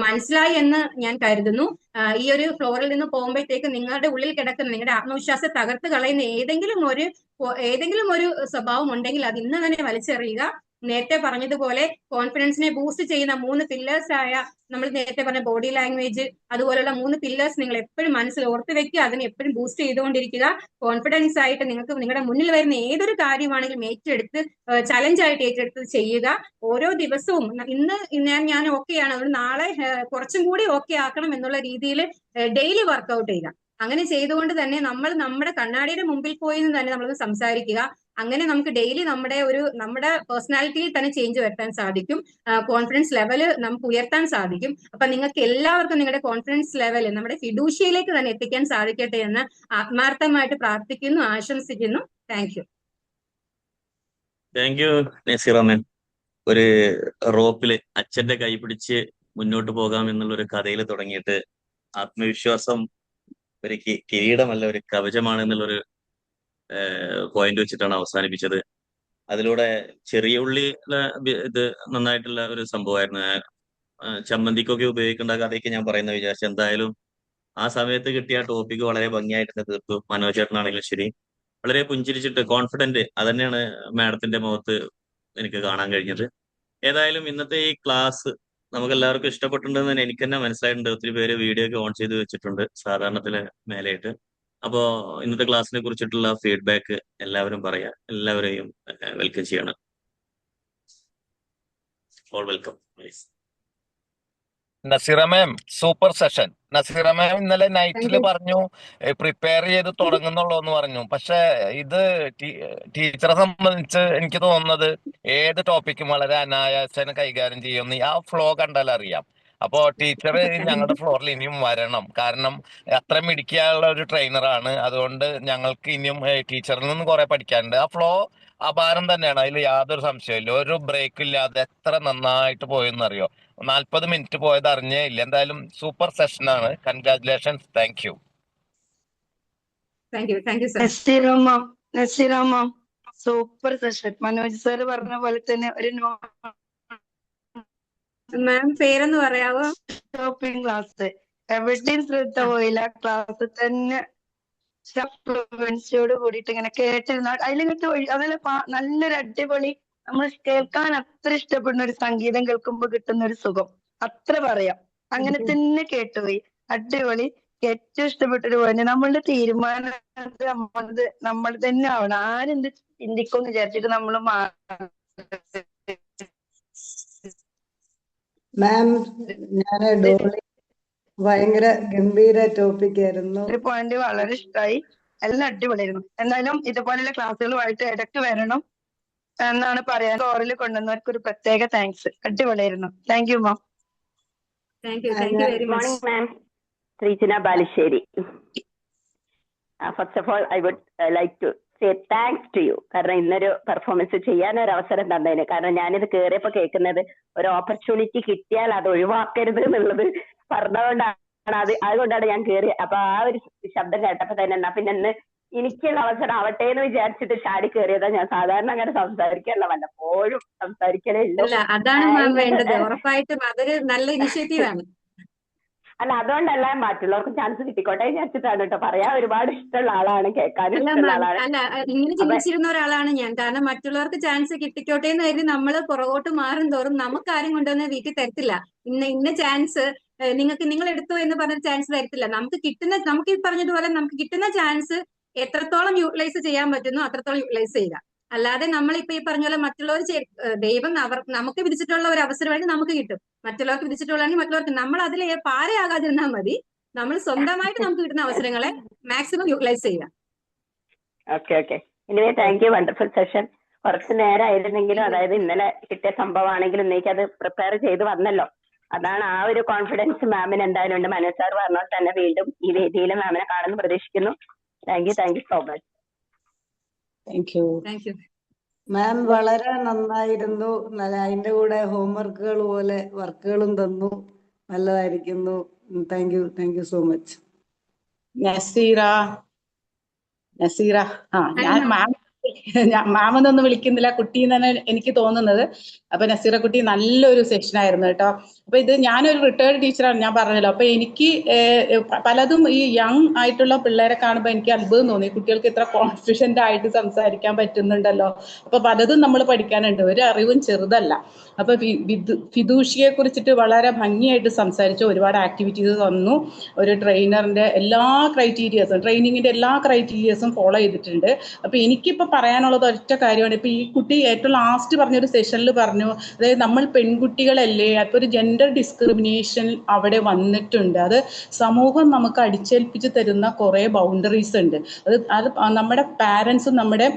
Speaker 1: മനസ്സിലായി എന്ന് ഞാൻ കരുതുന്നു. ഈ ഒരു ഫ്ലോറിൽ നിന്ന് പോകുമ്പോഴത്തേക്ക് നിങ്ങളുടെ ഉള്ളിൽ കിടക്കുന്ന, നിങ്ങളുടെ ആത്മവിശ്വാസം തകർത്ത് കളയുന്ന ഏതെങ്കിലും ഒരു സ്വഭാവം ഉണ്ടെങ്കിൽ അത് ഇന്ന് തന്നെ വലിച്ചെറിയുക. നേരത്തെ പറഞ്ഞതുപോലെ കോൺഫിഡൻസിനെ ബൂസ്റ്റ് ചെയ്യുന്ന 3 പില്ലേഴ്സ് ആയ, നമ്മൾ നേരത്തെ പറഞ്ഞ ബോഡി ലാംഗ്വേജ്, അതുപോലുള്ള 3 പില്ലേഴ്സ് നിങ്ങൾ എപ്പോഴും മനസ്സിൽ ഓർത്ത് വെക്കുക. അതിനെ എപ്പോഴും ബൂസ്റ്റ് ചെയ്തുകൊണ്ടിരിക്കുക. കോൺഫിഡൻസ് ആയിട്ട് നിങ്ങൾക്ക് നിങ്ങളുടെ മുന്നിൽ വരുന്ന ഏതൊരു കാര്യമാണെങ്കിലും ഏറ്റെടുത്ത്, ചലഞ്ചായിട്ട് ഏറ്റെടുത്ത് ചെയ്യുക. ഓരോ ദിവസവും ഇന്ന് ഞാൻ ഓക്കെയാണ്, ഒരു നാളെ കുറച്ചും കൂടി ഓക്കെ ആക്കണം എന്നുള്ള രീതിയിൽ ഡെയിലി വർക്ക്ഔട്ട് ചെയ്യുക. അങ്ങനെ ചെയ്തുകൊണ്ട് തന്നെ നമ്മൾ നമ്മുടെ കണ്ണാടിയുടെ മുമ്പിൽ പോയി തന്നെ നമ്മൾ സംസാരിക്കുക. അങ്ങനെ നമുക്ക് ഡെയിലി നമ്മുടെ പേഴ്സണാലിറ്റിയിൽ തന്നെ ചേഞ്ച് വരുത്താൻ സാധിക്കും. കോൺഫിഡൻസ് ലെവല് നമുക്ക് ഉയർത്താൻ സാധിക്കും. അപ്പൊ നിങ്ങൾക്ക് എല്ലാവർക്കും നിങ്ങളുടെ കോൺഫിഡൻസ് ലെവൽ നമ്മുടെ ഫിഡൂഷ്യയിലേക്ക് തന്നെ എത്തിക്കാൻ സാധിക്കട്ടെ എന്ന് ആത്മാർത്ഥമായിട്ട് പ്രാർത്ഥിക്കുന്നു, ആശംസിക്കുന്നു. Thank you.
Speaker 5: Thank you Naseera ma'am. ഒരു റോപ്പില് അച്ഛന്റെ കൈ പിടിച്ച് മുന്നോട്ട് പോകാം എന്നുള്ള ഒരു കഥയിൽ തുടങ്ങിയിട്ട് ആത്മവിശ്വാസം ഒരു കിരീടമല്ല, ഒരു കവചമാണ് എന്നുള്ളൊരു പോയിന്റ് വെച്ചിട്ടാണ് അവസാനിപ്പിച്ചത്. അതിലൂടെ ചെറിയ ഉള്ളി ഇത് നന്നായിട്ടുള്ള ഒരു സംഭവമായിരുന്നു. ചമ്മന്തിക്കൊക്കെ ഉപയോഗിക്കേണ്ട കഥയ്ക്ക് ഞാൻ പറയുന്ന വിചാരിച്ചു. എന്തായാലും ആ സമയത്ത് കിട്ടിയ ടോപ്പിക്ക് വളരെ ഭംഗിയായിട്ട് തീർത്തു. മനോജ് ചേട്ടനാണെങ്കിലും ശരി, വളരെ പുഞ്ചിരിച്ചിട്ട് കോൺഫിഡന്റ്, അതന്നെയാണ് മാഡത്തിന്റെ മുഖത്ത് എനിക്ക് കാണാൻ കഴിഞ്ഞത്. ഏതായാലും ഇന്നത്തെ ഈ ക്ലാസ് നമുക്ക് എല്ലാവർക്കും ഇഷ്ടപ്പെട്ടിട്ടുണ്ടെന്ന് തന്നെ എനിക്ക് തന്നെ മനസ്സിലായിട്ടുണ്ട്. ഒത്തിരി പേര് വീഡിയോ ഒക്കെ ഓൺ ചെയ്ത് വെച്ചിട്ടുണ്ട് സാധാരണത്തില് മേലെയായിട്ട്. അപ്പോ ഇന്നത്തെ ക്ലാസ്സിനെ കുറിച്ചിട്ടുള്ള ഫീഡ്ബാക്ക് എല്ലാവരും പറയാ, എല്ലാവരെയും വെൽക്കം ചെയ്യണം. All welcome.
Speaker 4: Naseera ma'am, super session. Naseera ma'am ഇന്നലെ നൈറ്റിൽ പറഞ്ഞു പ്രിപ്പയർ ചെയ്ത് തുടങ്ങുന്നുള്ളൂ എന്ന് പറഞ്ഞു. പക്ഷെ ഇത് ടീച്ചറെ സംബന്ധിച്ച് എനിക്ക് തോന്നുന്നത് ഏത് ടോപ്പിക്കും വളരെ അനായാസേന കൈകാര്യം ചെയ്യുമെന്ന് ആ ഫ്ലോ കണ്ടാൽ അറിയാം. അപ്പോ ടീച്ചർ ഞങ്ങളുടെ ഫ്ലോറിൽ ഇനിയും വരണം. കാരണം അത്ര മിടുക്കിയുള്ള ഒരു ട്രെയിനറാണ്. അതുകൊണ്ട് ഞങ്ങൾക്ക് ഇനിയും ടീച്ചറിൽ നിന്ന് കുറെ പഠിക്കാനുണ്ട്. ആ ഫ്ലോ അപാരം തന്നെയാണ്, അതിൽ യാതൊരു സംശയമില്ല. ഒരു ബ്രേക്ക് ഇല്ലാതെ എത്ര നന്നായിട്ട് പോയെന്നറിയോ. 40 മിനിറ്റ് പോയത് അറിഞ്ഞേ ഇല്ല. എന്തായാലും സൂപ്പർ സെഷനാണ്. Congratulations. Thank you.
Speaker 6: Naseera super session. Manoj sir പറഞ്ഞ പോലെ തന്നെ ഒരു
Speaker 1: മാം പേരൊന്ന് പറയാവോ?
Speaker 6: സ്റ്റോപ്പിംഗ് ക്ലാസ് എവിടെയും ശ്രദ്ധ പോയില്ല. ക്ലാസ് തന്നെ ഫ്ലുവൻസിയോട് കൂടിയിട്ട് ഇങ്ങനെ കേട്ടിരുന്ന അതിലിങ്ങോട്ട് അതല്ല നല്ലൊരു അടിപൊളി, നമ്മൾ കേൾക്കാൻ അത്ര ഇഷ്ടപ്പെടുന്ന ഒരു സംഗീതം കേൾക്കുമ്പോൾ കിട്ടുന്ന ഒരു സുഖം അത്ര പറയാം. അങ്ങനെ തന്നെ കേട്ടുപോയി. അടിപൊളി. ഏറ്റവും ഇഷ്ടപ്പെട്ടൊരു പോയിന്റ്, നമ്മളുടെ തീരുമാനം നമ്മൾ തന്നെ ആവണം. ആരെന്ത് ചിന്തിക്കുമെന്ന് വിചാരിച്ചിട്ട് നമ്മൾ
Speaker 7: മാം, ഞാൻ ഡോളി ഭയങ്കര ഗംഭീര ടോപ്പിക് ആയിരുന്നു.
Speaker 6: ഒരു പോയിന്റ് വളരെ ഇഷ്ടമായി. എല്ലാം അടിപൊളിയായിരുന്നു. എന്നാലും ഇതുപോലെയുള്ള ക്ലാസ്സുകളുമായിട്ട് ഇടയ്ക്ക് വരണം എന്നാണ് പറയാൻ. ഫ്ലോറിൽ കൊണ്ടുവന്നവർക്ക് ഒരു പ്രത്യേക താങ്ക്സ്. അടിപൊളിയായിരുന്നു. Thank you ma'am.
Speaker 1: Thank you very much.
Speaker 3: Morning ma'am. Sreechina Balussery. First of all I would like to say thanks to you. കാരണം ഇന്നൊരു പെർഫോമൻസ് ചെയ്യാൻ ഒരു അവസരം തന്നതിന്. കാരണം ഞാനിത് കയറിയപ്പോ കേൾക്കുന്നത് ഒരു ഓപ്പർച്യൂണിറ്റി കിട്ടിയാൽ അത് ഒഴിവാക്കരുത് എന്നുള്ളത് പറഞ്ഞുകൊണ്ടാണ്. അതുകൊണ്ടാണ് ഞാൻ കയറിയത്. അപ്പൊ ആ ഒരു ശബ്ദം കേട്ടപ്പോ തന്നെ എന്നാ പിന്നെ ഇന്ന് എനിക്കുള്ള അവസരം ആവട്ടെ എന്ന് വിചാരിച്ചിട്ട് ചാടി കയറിയതാ. ഞാൻ സാധാരണ അങ്ങനെ സംസാരിക്കല്ല, വല്ലപ്പോഴും സംസാരിക്കലേ ഇല്ല.
Speaker 1: അതാണ് മാം വേണ്ടത്. ഉറപ്പായിട്ടും അതൊരു നല്ല ഇനിഷ്യേറ്റീവ് ആണ്.
Speaker 3: അല്ല, അതുകൊണ്ടല്ല, മറ്റുള്ളവർക്ക് ചാൻസ് കിട്ടിക്കോട്ടെ വിചാരിച്ചിട്ടാണ് കേട്ടോ. പറയാൻ ഒരുപാട് ഇഷ്ടമുള്ള ആളാണ്, കേൾക്കാനും ഇഷ്ടമുള്ള ആളാണ്.
Speaker 1: അല്ല, ഇങ്ങനെ ചിന്തിച്ചിരുന്ന ഒരാളാണ് ഞാൻ. കാരണം മറ്റുള്ളവർക്ക് ചാൻസ് കിട്ടിക്കോട്ടെ എന്ന് കരുതി നമ്മൾ പുറകോട്ട് മാറും തോറും നമുക്ക് ആരും കൊണ്ടുവന്ന് വീട്ടിൽ തരത്തില്ല. ഇന്ന ചാൻസ് നിങ്ങൾ എടുത്തോ എന്ന് പറഞ്ഞ ചാൻസ് തരത്തില്ല. നമുക്ക് ഈ പറഞ്ഞതുപോലെ നമുക്ക് കിട്ടുന്ന ചാൻസ് എത്രത്തോളം യൂട്ടിലൈസ് ചെയ്യാൻ പറ്റുന്നു അത്രത്തോളം യൂട്ടിലൈസ് ചെയ്യുക. അല്ലാതെ നമ്മളിപ്പോ ഈ പറഞ്ഞ പോലെ മറ്റുള്ളവർ ദൈവം നമുക്ക് വിധിച്ചിട്ടുള്ള ഒരു അവസരമാണെങ്കിൽ നമുക്ക് കിട്ടും, മറ്റുള്ളവർക്ക് വിധിച്ചിട്ടുള്ളതാണെങ്കിൽ മറ്റുള്ളവർക്ക്. നമ്മൾ അതിൽ പാരയാകാതിരുന്നാൽ മതി. നമ്മൾ സ്വന്തമായിട്ട് നമുക്ക് കിട്ടുന്ന അവസരങ്ങളെ മാക്സിമം യൂട്ടിലൈസ് ചെയ്യുക.
Speaker 3: Okay okay. Anyway thank you, wonderful session. കുറച്ച് നേരം ആയിരുന്നെങ്കിലും, അതായത് ഇന്നലെ കിട്ടിയ സംഭവമാണെങ്കിലും ഇന്നേക്ക് അത് പ്രിപ്പയർ ചെയ്ത് വന്നല്ലോ. അതാണ് ആ ഒരു കോൺഫിഡൻസ് മാമിന് എന്തായാലും ഉണ്ട്. മനോജ് സാർ പറഞ്ഞാൽ തന്നെ വീണ്ടും ഈ വേദിയിൽ മാമിനെ കാണുന്നു പ്രതീക്ഷിക്കുന്നു. Thank you so much.
Speaker 7: Thank you.
Speaker 1: Thank you.
Speaker 7: Ma'am വളരെ നന്നായിരുന്നു. അതിന്റെ കൂടെ ഹോംവർക്കുകൾ പോലെ വർക്കുകളും തന്നു. നല്ലതായിരിക്കുന്നു. Thank you so much.
Speaker 8: Naseera ഞാൻ മാമെന്നൊന്നും വിളിക്കുന്നില്ല, കുട്ടി എന്നാണ് എനിക്ക് തോന്നുന്നത്. അപ്പൊ നസീറ കുട്ടി നല്ലൊരു സെഷൻ ആയിരുന്നു കേട്ടോ. അപ്പൊ ഇത് ഞാനൊരു റിട്ടയർഡ് ടീച്ചറാണ്, ഞാൻ പറഞ്ഞല്ലോ. അപ്പൊ എനിക്ക് പലതും ഈ യങ് ആയിട്ടുള്ള പിള്ളേരെ കാണുമ്പോൾ എനിക്ക് അത്ഭുതം തോന്നി. കുട്ടികൾക്ക് ഇത്ര കോൺഫിഡന്റ് ആയിട്ട് സംസാരിക്കാൻ പറ്റുന്നുണ്ടല്ലോ. അപ്പൊ പലതും നമ്മൾ പഠിക്കാനുണ്ട്, ഒരു അറിവും ചെറുതല്ല. അപ്പൊ ഫിദൂഷിയെ കുറിച്ചിട്ട് വളരെ ഭംഗിയായിട്ട് സംസാരിച്ചു. ഒരുപാട് ആക്ടിവിറ്റീസ് തന്നു. ഒരു ട്രെയിനറിന്റെ എല്ലാ ക്രൈറ്റീരിയസും, ട്രെയിനിങ്ങിന്റെ എല്ലാ ക്രൈറ്റീരിയസും ഫോളോ ചെയ്തിട്ടുണ്ട്. അപ്പൊ എനിക്കിപ്പോ പറയാനുള്ളത് ഒറ്റ കാര്യമാണ്. ഇപ്പൊ ഈ കുട്ടി ഏറ്റവും ലാസ്റ്റ് പറഞ്ഞൊരു സെഷനിൽ പറഞ്ഞു, അതായത് നമ്മൾ പെൺകുട്ടികളല്ലേ, അപ്പൊ ഒരു ജെൻഡർ ഡിസ്ക്രിമിനേഷൻ അവിടെ വന്നിട്ടുണ്ട്. അത് സമൂഹം നമുക്ക് അടിച്ചേൽപ്പിച്ച് തരുന്ന കുറെ ബൗണ്ടറീസ് ഉണ്ട്. അത് നമ്മുടെ പാരൻസും നമ്മുടെ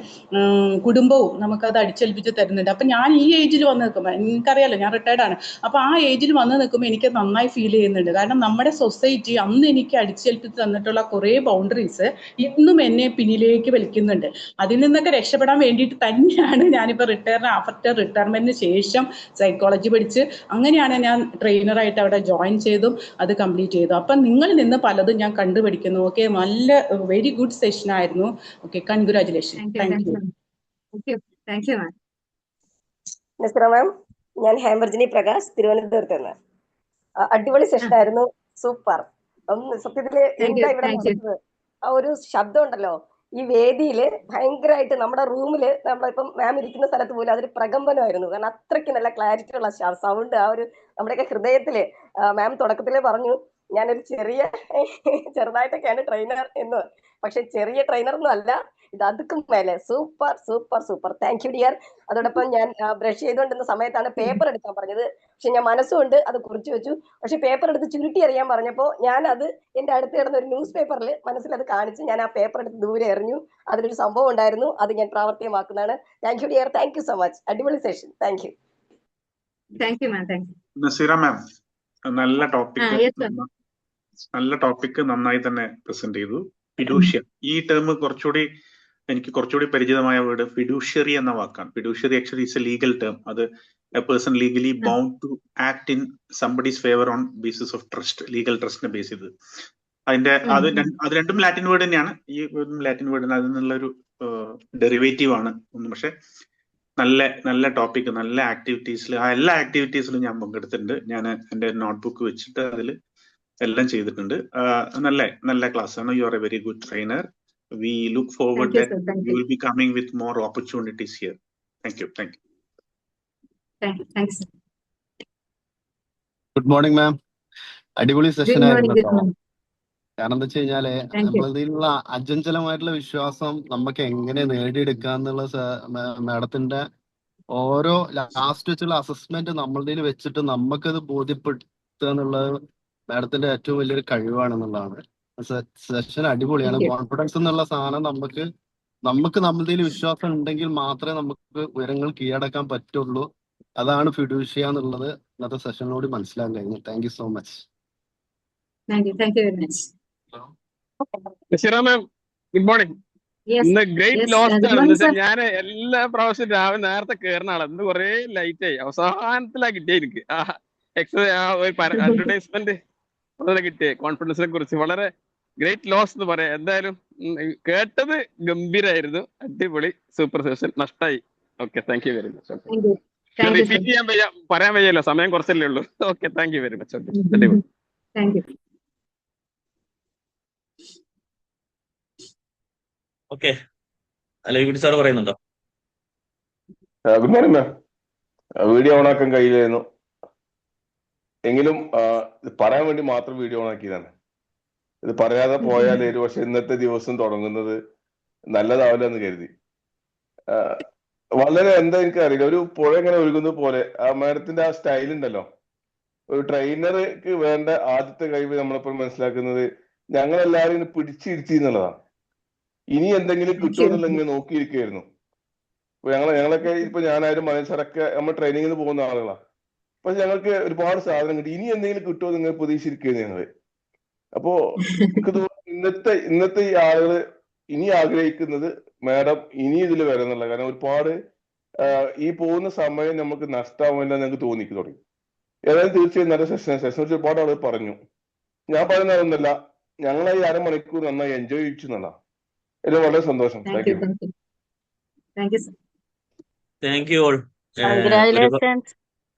Speaker 8: കുടുംബവും നമുക്കത് അടിച്ചേൽപ്പിച്ച് തരുന്നുണ്ട്. അപ്പൊ ഞാൻ ഈ ഏജിൽ വന്ന് നിൽക്കുമ്പോൾ, എനിക്കറിയാലോ ഞാൻ റിട്ടയർഡ് ആണ്, അപ്പൊ ആ ഏജിൽ വന്ന് നിൽക്കുമ്പോൾ എനിക്ക് നന്നായി ഫീൽ ചെയ്യുന്നുണ്ട്. കാരണം നമ്മുടെ സൊസൈറ്റി അന്ന് എനിക്ക് അടിച്ചേൽപ്പിച്ച് തന്നിട്ടുള്ള കുറെ ബൗണ്ടറീസ് ഇന്നും എന്നെ പിന്നിലേക്ക് വലിക്കുന്നുണ്ട്. അതിൽ നിന്നൊക്കെ രക്ഷപ്പെടാൻ വേണ്ടിയിട്ട് തന്നെയാണ് ഞാനിപ്പോൾ ആഫ്റ്റർ റിട്ടയർമെന്റിന് ശേഷം സൈക്കോളജി പഠിച്ച് അങ്ങനെയാണ് ഞാൻ ട്രെയിനറായിട്ട് അവിടെ ജോയിൻ ചെയ്തും അത് കംപ്ലീറ്റ് ചെയ്തു. അപ്പം നിങ്ങളിൽ നിന്ന് പലതും ഞാൻ കണ്ടുപിടിക്കുന്നു. ഓക്കെ, നല്ല വെരി ഗുഡ് സെഷൻ ആയിരുന്നു. Okay, congratulation. Thank you.
Speaker 9: Nasra ma'am, ഞാൻ ഹേമർജിനി പ്രകാശ്, തിരുവനന്തപുരത്ത് നിന്ന്. അടിപൊളി സെഷൻ ആയിരുന്നു, സൂപ്പർ. സത്യത്തില് എന്താ ഇവിടെ നടന്നത്, ആ ഒരു ശബ്ദം ഉണ്ടല്ലോ ഈ വേദിയില് ഭയങ്കരമായിട്ട് നമ്മുടെ റൂമില്, നമ്മളിപ്പം മാം ഇരിക്കുന്ന സ്ഥലത്ത് പോലും അതൊരു പ്രകമ്പനമായിരുന്നു. കാരണം അത്രയ്ക്ക് നല്ല ക്ലാരിറ്റി ഉള്ള സൗണ്ട് ആ ഒരു നമ്മുടെയൊക്കെ ഹൃദയത്തില്. മാം തുടക്കത്തിലേ പറഞ്ഞു ഞാനൊരു ചെറുതായിട്ടൊക്കെയാണ് ട്രെയിനർ എന്ന്, പക്ഷെ ചെറിയ ട്രെയിനറൊന്നും അല്ല, ഇത് അതുക്കും മേലെ. Super super super. Thank you dear. അതോടൊപ്പം ഞാൻ ബ്രഷ് ചെയ്തുകൊണ്ടിരുന്ന സമയത്താണ് പേപ്പർ എടുക്കാൻ പറഞ്ഞത്. പക്ഷെ ഞാൻ മനസ്സുകൊണ്ട് അത് കുറിച്ചു വെച്ചു. പക്ഷെ പേപ്പർ എടുത്ത് ചുരുട്ടി എറിയാൻ പറഞ്ഞപ്പോൾ ഞാൻ അത് എന്റെ അടുത്ത് കിടന്ന ഒരു ന്യൂസ് പേപ്പറിൽ മനസ്സിൽ അത് കാണിച്ച് ഞാൻ ആ പേപ്പർ എടുത്ത് ദൂരെ എറിഞ്ഞു. അതിലൊരു സംഭവം ഉണ്ടായിരുന്നു, അത് ഞാൻ പ്രാവർത്തികമാക്കുന്നതാണ്. Thank you dear, thank you so much. അടിപൊളി session. Thank you.
Speaker 2: Naseera ma'am, നല്ല ടോപ്പിക് നന്നായി തന്നെ പ്രസന്റ് ചെയ്തു. ഫിഡൂഷ്യ, ഈ ടേം എനിക്ക് കുറച്ചുകൂടി പരിചിതമായ വേർഡ് ഫിഡൂഷ്യറി എന്ന വാക്കാണ്. Fiduciary actually is a legal term. അത് a person legally bound to act in somebody's favour on basis of trust, legal ട്രസ്റ്റിനെ ബേസ് ചെയ്ത്. അത് രണ്ടും ലാറ്റിൻ വേർഡ് തന്നെയാണ്. ഈ ലാറ്റിൻ വേർഡ് അതിൽ നിന്നുള്ളൊരു ഡെറിവേറ്റീവ് ആണ് ഒന്നും. പക്ഷെ നല്ല ടോപ്പിക്, നല്ല ആക്ടിവിറ്റീസിൽ, ആ എല്ലാ ആക്ടിവിറ്റീസിലും ഞാൻ പങ്കെടുത്തിട്ടുണ്ട്. ഞാൻ എൻ്റെ നോട്ട്ബുക്ക് വെച്ചിട്ട് അതിൽ എല്ലാം ചെയ്തിട്ടുണ്ട്. നല്ല ക്ലാസ് ആണ്. You are A very good trainer. We look forward that you will be coming with more opportunities here. Thank you.
Speaker 1: Thanks.
Speaker 10: Good morning മാം. അടിപൊളി സെഷൻ ആയിരുന്നു കേട്ടോ. കാരണം എന്താ വെച്ച് കഴിഞ്ഞാല് നമ്മളതിലുള്ള അചഞ്ചലമായിട്ടുള്ള വിശ്വാസം നമുക്ക് എങ്ങനെ നേടിയെടുക്കാന്നുള്ള മാഡത്തിന്റെ ഓരോ ലാസ്റ്റ് വെച്ചുള്ള അസസ്മെന്റ് നമ്മളുടെ വെച്ചിട്ട് നമുക്കത് ബോധ്യപ്പെടുത്തുക എന്നുള്ളത് മാഡത്തിന്റെ ഏറ്റവും വലിയൊരു കഴിവാണെന്നുള്ളതാണ്. സെഷൻ അടിപൊളിയാണ്. കോൺഫിഡൻസ് എന്നുള്ള സാധനം നമുക്ക് നമ്മളുടെ വിശ്വാസം ഉണ്ടെങ്കിൽ മാത്രമേ നമുക്ക് ഉയരങ്ങൾ കീഴടക്കാൻ പറ്റുള്ളൂ. അതാണ് ഫിഡൂഷ്യ എന്നുള്ളത് ഇന്നത്തെ സെഷനിലൂടെ മനസ്സിലാക്കാൻ കഴിഞ്ഞു. Thank you so much.
Speaker 11: Naseera ma'am, good morning. ഇന്ന് ഗ്രേറ്റ് ലോസ്റ്റ് ആണ്. ഞാൻ എല്ലാ പ്രാവശ്യവും രാവിലെ നേരത്തെ കയറുന്ന ആളാണ്. ഇന്ന് കുറെ ലൈറ്റ് ആയി, അവസാനത്തിലാ കിട്ടിയ എനിക്ക് അഡ്വർടൈസ്മെന്റ് വളരെ കിട്ടിയ കോൺഫിഡൻസിനെ കുറിച്ച്. വളരെ ഗ്രേറ്റ് ലോസ് എന്ന് പറയാം. എന്തായാലും കേട്ടത് ഗംഭീരായിരുന്നു, അടിപൊളി, സൂപ്പർ സെഷൻ. നഷ്ടായി. Okay, thank you very much. Repeat പറയാൻ വയ്യല്ലോ, സമയം കുറച്ചല്ലേ ഉള്ളൂ. Okay, thank you very much. അടിപൊളി.
Speaker 5: ഓക്കെ, അലവിക്കുട്ടി സാർ പറയുന്നുണ്ടോ?
Speaker 12: Good morning ma'am. വീഡിയോ ഓണാക്കാൻ കഴിയില്ലായിരുന്നു, എങ്കിലും പറയാൻ വേണ്ടി മാത്രം വീഡിയോ ഓണാക്കിയതാണ്. ഇത് പറയാതെ പോയാൽ ഒരു പക്ഷെ ഇന്നത്തെ ദിവസം തുടങ്ങുന്നത് നല്ലതാവില്ല എന്ന് കരുതി. വളരെ എന്താ എനിക്കറിയില്ല, ഒരു പുഴ ഇങ്ങനെ ഒഴുകുന്നത് പോലെ ആ മാഡത്തിന്റെ ആ സ്റ്റൈൽ ഉണ്ടല്ലോ, ഒരു ട്രെയിനർക്ക് വേണ്ട ആദ്യത്തെ കഴിവ് നമ്മളിപ്പോൾ മനസ്സിലാക്കുന്നത് ഞങ്ങളെല്ലാവരും ഇങ്ങനെ പിടിച്ചിരുത്തി എന്നുള്ളതാണ്. ഇനി എന്തെങ്കിലും കിട്ടുമെന്നുള്ള ഇങ്ങനെ നോക്കിയിരിക്കുകയായിരുന്നു. ഞങ്ങളൊക്കെ ഇപ്പൊ ഞാനായാലും മനസ്സറൊക്കെ നമ്മൾ ട്രെയിനിങ്ങിന് പോകുന്ന ആളുകളാണ്. പക്ഷെ ഞങ്ങൾക്ക് ഒരുപാട് സാധനം കിട്ടി. ഇനി എന്തെങ്കിലും കിട്ടുമോ നിങ്ങൾ പ്രതീക്ഷിച്ചിരിക്കുകയാണ് ഞങ്ങള്. അപ്പോ എനിക്ക് തോന്നുന്നു ഇന്നത്തെ ഈ ആളുകള് ഇനി ആഗ്രഹിക്കുന്നത് മാഡം ഇനി ഇതിൽ വരാന്നുള്ള. കാരണം ഒരുപാട് ഈ പോകുന്ന സമയം നമുക്ക് നഷ്ടമാവില്ല എന്ന് ഞങ്ങൾക്ക് തോന്നിക്ക് തുടങ്ങി. ഏതായാലും തീർച്ചയായും നല്ല സെഷൻ ഒരുപാട് ആളുകൾ പറഞ്ഞു. ഞാൻ പറയുന്നതൊന്നുമല്ല, ഞങ്ങൾ ഈ അരമണിക്കൂർ നന്നായി എൻജോയ് ചെയ്യിച്ചു എന്നുള്ള. എനിക്ക് വളരെ സന്തോഷം. Thank you.
Speaker 5: Thank you all.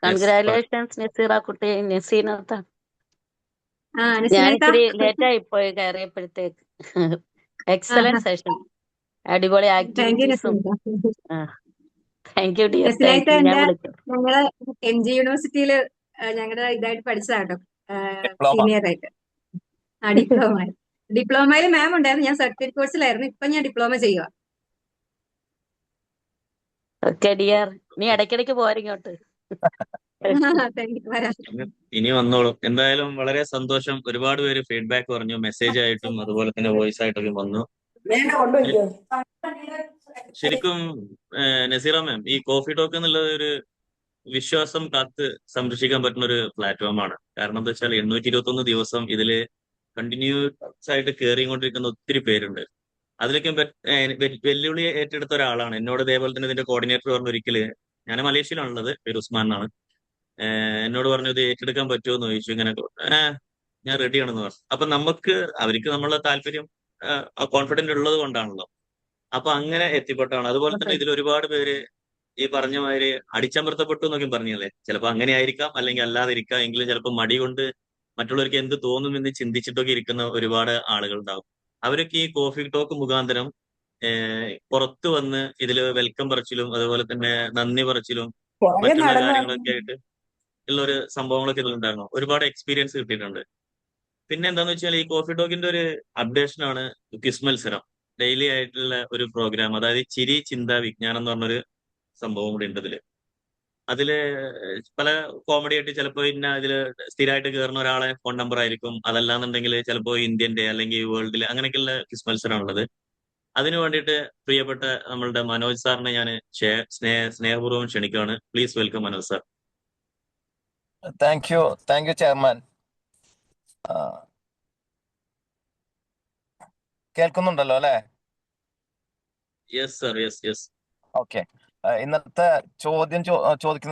Speaker 3: Congratulations Naseera കുട്ടി, നസീനത്ത. ഞാൻ ഇത്തിരി ലേറ്റ് ആയി പോയി കയറിയപ്പോഴത്തേക്ക്. എക്സലന്റ് സെഷൻ, അടിപൊളി ആക്ടിവിറ്റീസും. Thank you dear. Thank you. ഞാൻ വിളിച്ചു.
Speaker 1: ഞങ്ങള് MG യൂണിവേഴ്സിറ്റിയില് ഞങ്ങളുടെ ഇതായിട്ട് പഠിച്ചതാട്ടോ, സീനിയർ ആയിട്ട്. ഡിപ്ലോമയില് മാം ഉണ്ടായിരുന്നു. ഞാൻ സർട്ടിഫിക്കറ്റ് കോഴ്സിലായിരുന്നു. ഇപ്പൊ ഞാൻ ഡിപ്ലോമ ചെയ്യുക.
Speaker 3: ഓക്കെ ഡിയർ, നീ ഇടയ്ക്കിടയ്ക്ക് പോരിങ്ങോട്ട്.
Speaker 5: ഇനി വന്നോളും. എന്തായാലും വളരെ സന്തോഷം. ഒരുപാട് പേര് ഫീഡ്ബാക്ക് പറഞ്ഞു, മെസ്സേജ് ആയിട്ടും അതുപോലെ തന്നെ വോയിസ് ആയിട്ടൊക്കെ വന്നു. ശരിക്കും നസീറ മാം, ഈ കോഫി ടോക്ക് എന്നുള്ളത് ഒരു വിശ്വാസം കാത്ത് സംരക്ഷിക്കാൻ പറ്റുന്ന ഒരു പ്ലാറ്റ്ഫോമാണ്. കാരണം എന്താ വെച്ചാൽ 821 ദിവസം ഇതില് കണ്ടിന്യൂസ് ആയിട്ട് കയറിക്കൊണ്ടിരിക്കുന്ന ഒത്തിരി പേരുണ്ട്. അതിലൊക്കെ വെല്ലുവിളി ഏറ്റെടുത്ത ഒരാളാണ്. എന്നോട് ഇതേപോലെ തന്നെ ഇതിന്റെ കോർഡിനേറ്റർ പറഞ്ഞു ഒരിക്കല്, ഞാൻ മലേഷ്യയിലാണുള്ളത്, പേര് ഉസ്മാൻ എന്നാണ്. എന്നോട് പറഞ്ഞു ഇത് ഏറ്റെടുക്കാൻ പറ്റുമോ എന്ന് ചോദിച്ചു. ഇങ്ങനെ ഞാൻ റെഡിയാണെന്ന് പറഞ്ഞു. അപ്പൊ അവർക്ക് നമ്മളെ താല്പര്യം കോൺഫിഡന്റ് ഉള്ളത് കൊണ്ടാണല്ലോ. അപ്പൊ അങ്ങനെ എത്തിപ്പെട്ടാണ്. അതുപോലെ തന്നെ ഇതിൽ ഒരുപാട് പേര് ഈ പറഞ്ഞ മാതിരി അടിച്ചമർത്തപ്പെട്ടു എന്നൊക്കെ പറഞ്ഞല്ലേ. ചിലപ്പോൾ അങ്ങനെ ആയിരിക്കാം, അല്ലെങ്കിൽ അല്ലാതിരിക്കാം. എങ്കിലും ചിലപ്പോൾ മടി കൊണ്ട് മറ്റുള്ളവർക്ക് എന്ത് തോന്നുമെന്ന് ചിന്തിച്ചിട്ടൊക്കെ ഇരിക്കുന്ന ഒരുപാട് ആളുകൾ ഉണ്ടാവും. അവരൊക്കെ ഈ കോഫി ടോക്ക് മുഖാന്തരം പുറത്തു വന്ന് ഇതില് വെൽക്കം പറച്ചിലും അതുപോലെ തന്നെ നന്ദി പറച്ചിലും മറ്റുള്ള കാര്യങ്ങളൊക്കെ ആയിട്ട് ഉള്ള ഒരു സംഭവങ്ങളൊക്കെ ഇതിലുണ്ടായിരുന്നു. ഒരുപാട് എക്സ്പീരിയൻസ് കിട്ടിയിട്ടുണ്ട്. പിന്നെ എന്താന്ന് വെച്ചാൽ ഈ കോഫി ടോക്കിന്റെ ഒരു അപ്ഡേഷൻ ആണ് ക്വിസ് മത്സരം. ഡെയിലി ആയിട്ടുള്ള ഒരു പ്രോഗ്രാം, അതായത് ചിരി ചിന്ത വിജ്ഞാനം എന്ന് പറഞ്ഞൊരു സംഭവം കൂടി ഉണ്ട് ഇതില്. അതില് പല കോമഡി ആയിട്ട് ചിലപ്പോൾ ഇതില് സ്ഥിരമായിട്ട് കയറുന്ന ഒരാളെ ഫോൺ നമ്പർ ആയിരിക്കും. അതല്ലാന്നുണ്ടെങ്കിൽ ചിലപ്പോൾ ഇന്ത്യന്റെ അല്ലെങ്കിൽ വേൾഡിലെ അങ്ങനെയൊക്കെയുള്ള ക്വിസ് മത്സരമാണുള്ളത്. അതിനു വേണ്ടിയിട്ട് പ്രിയപ്പെട്ട നമ്മളുടെ മനോജ് സാറിനെ ഞാൻ സ്നേഹപൂർവ്വം ക്ഷണിക്കുകയാണ്. Please welcome Manoj sir.
Speaker 4: Thank you chairman. കേൾക്കുന്നുണ്ടല്ലോ അല്ലെ?
Speaker 5: Yes sir, yes.
Speaker 4: ഓക്കെ. ഇന്നത്തെ ചോദ്യം ചോദിക്കുന്ന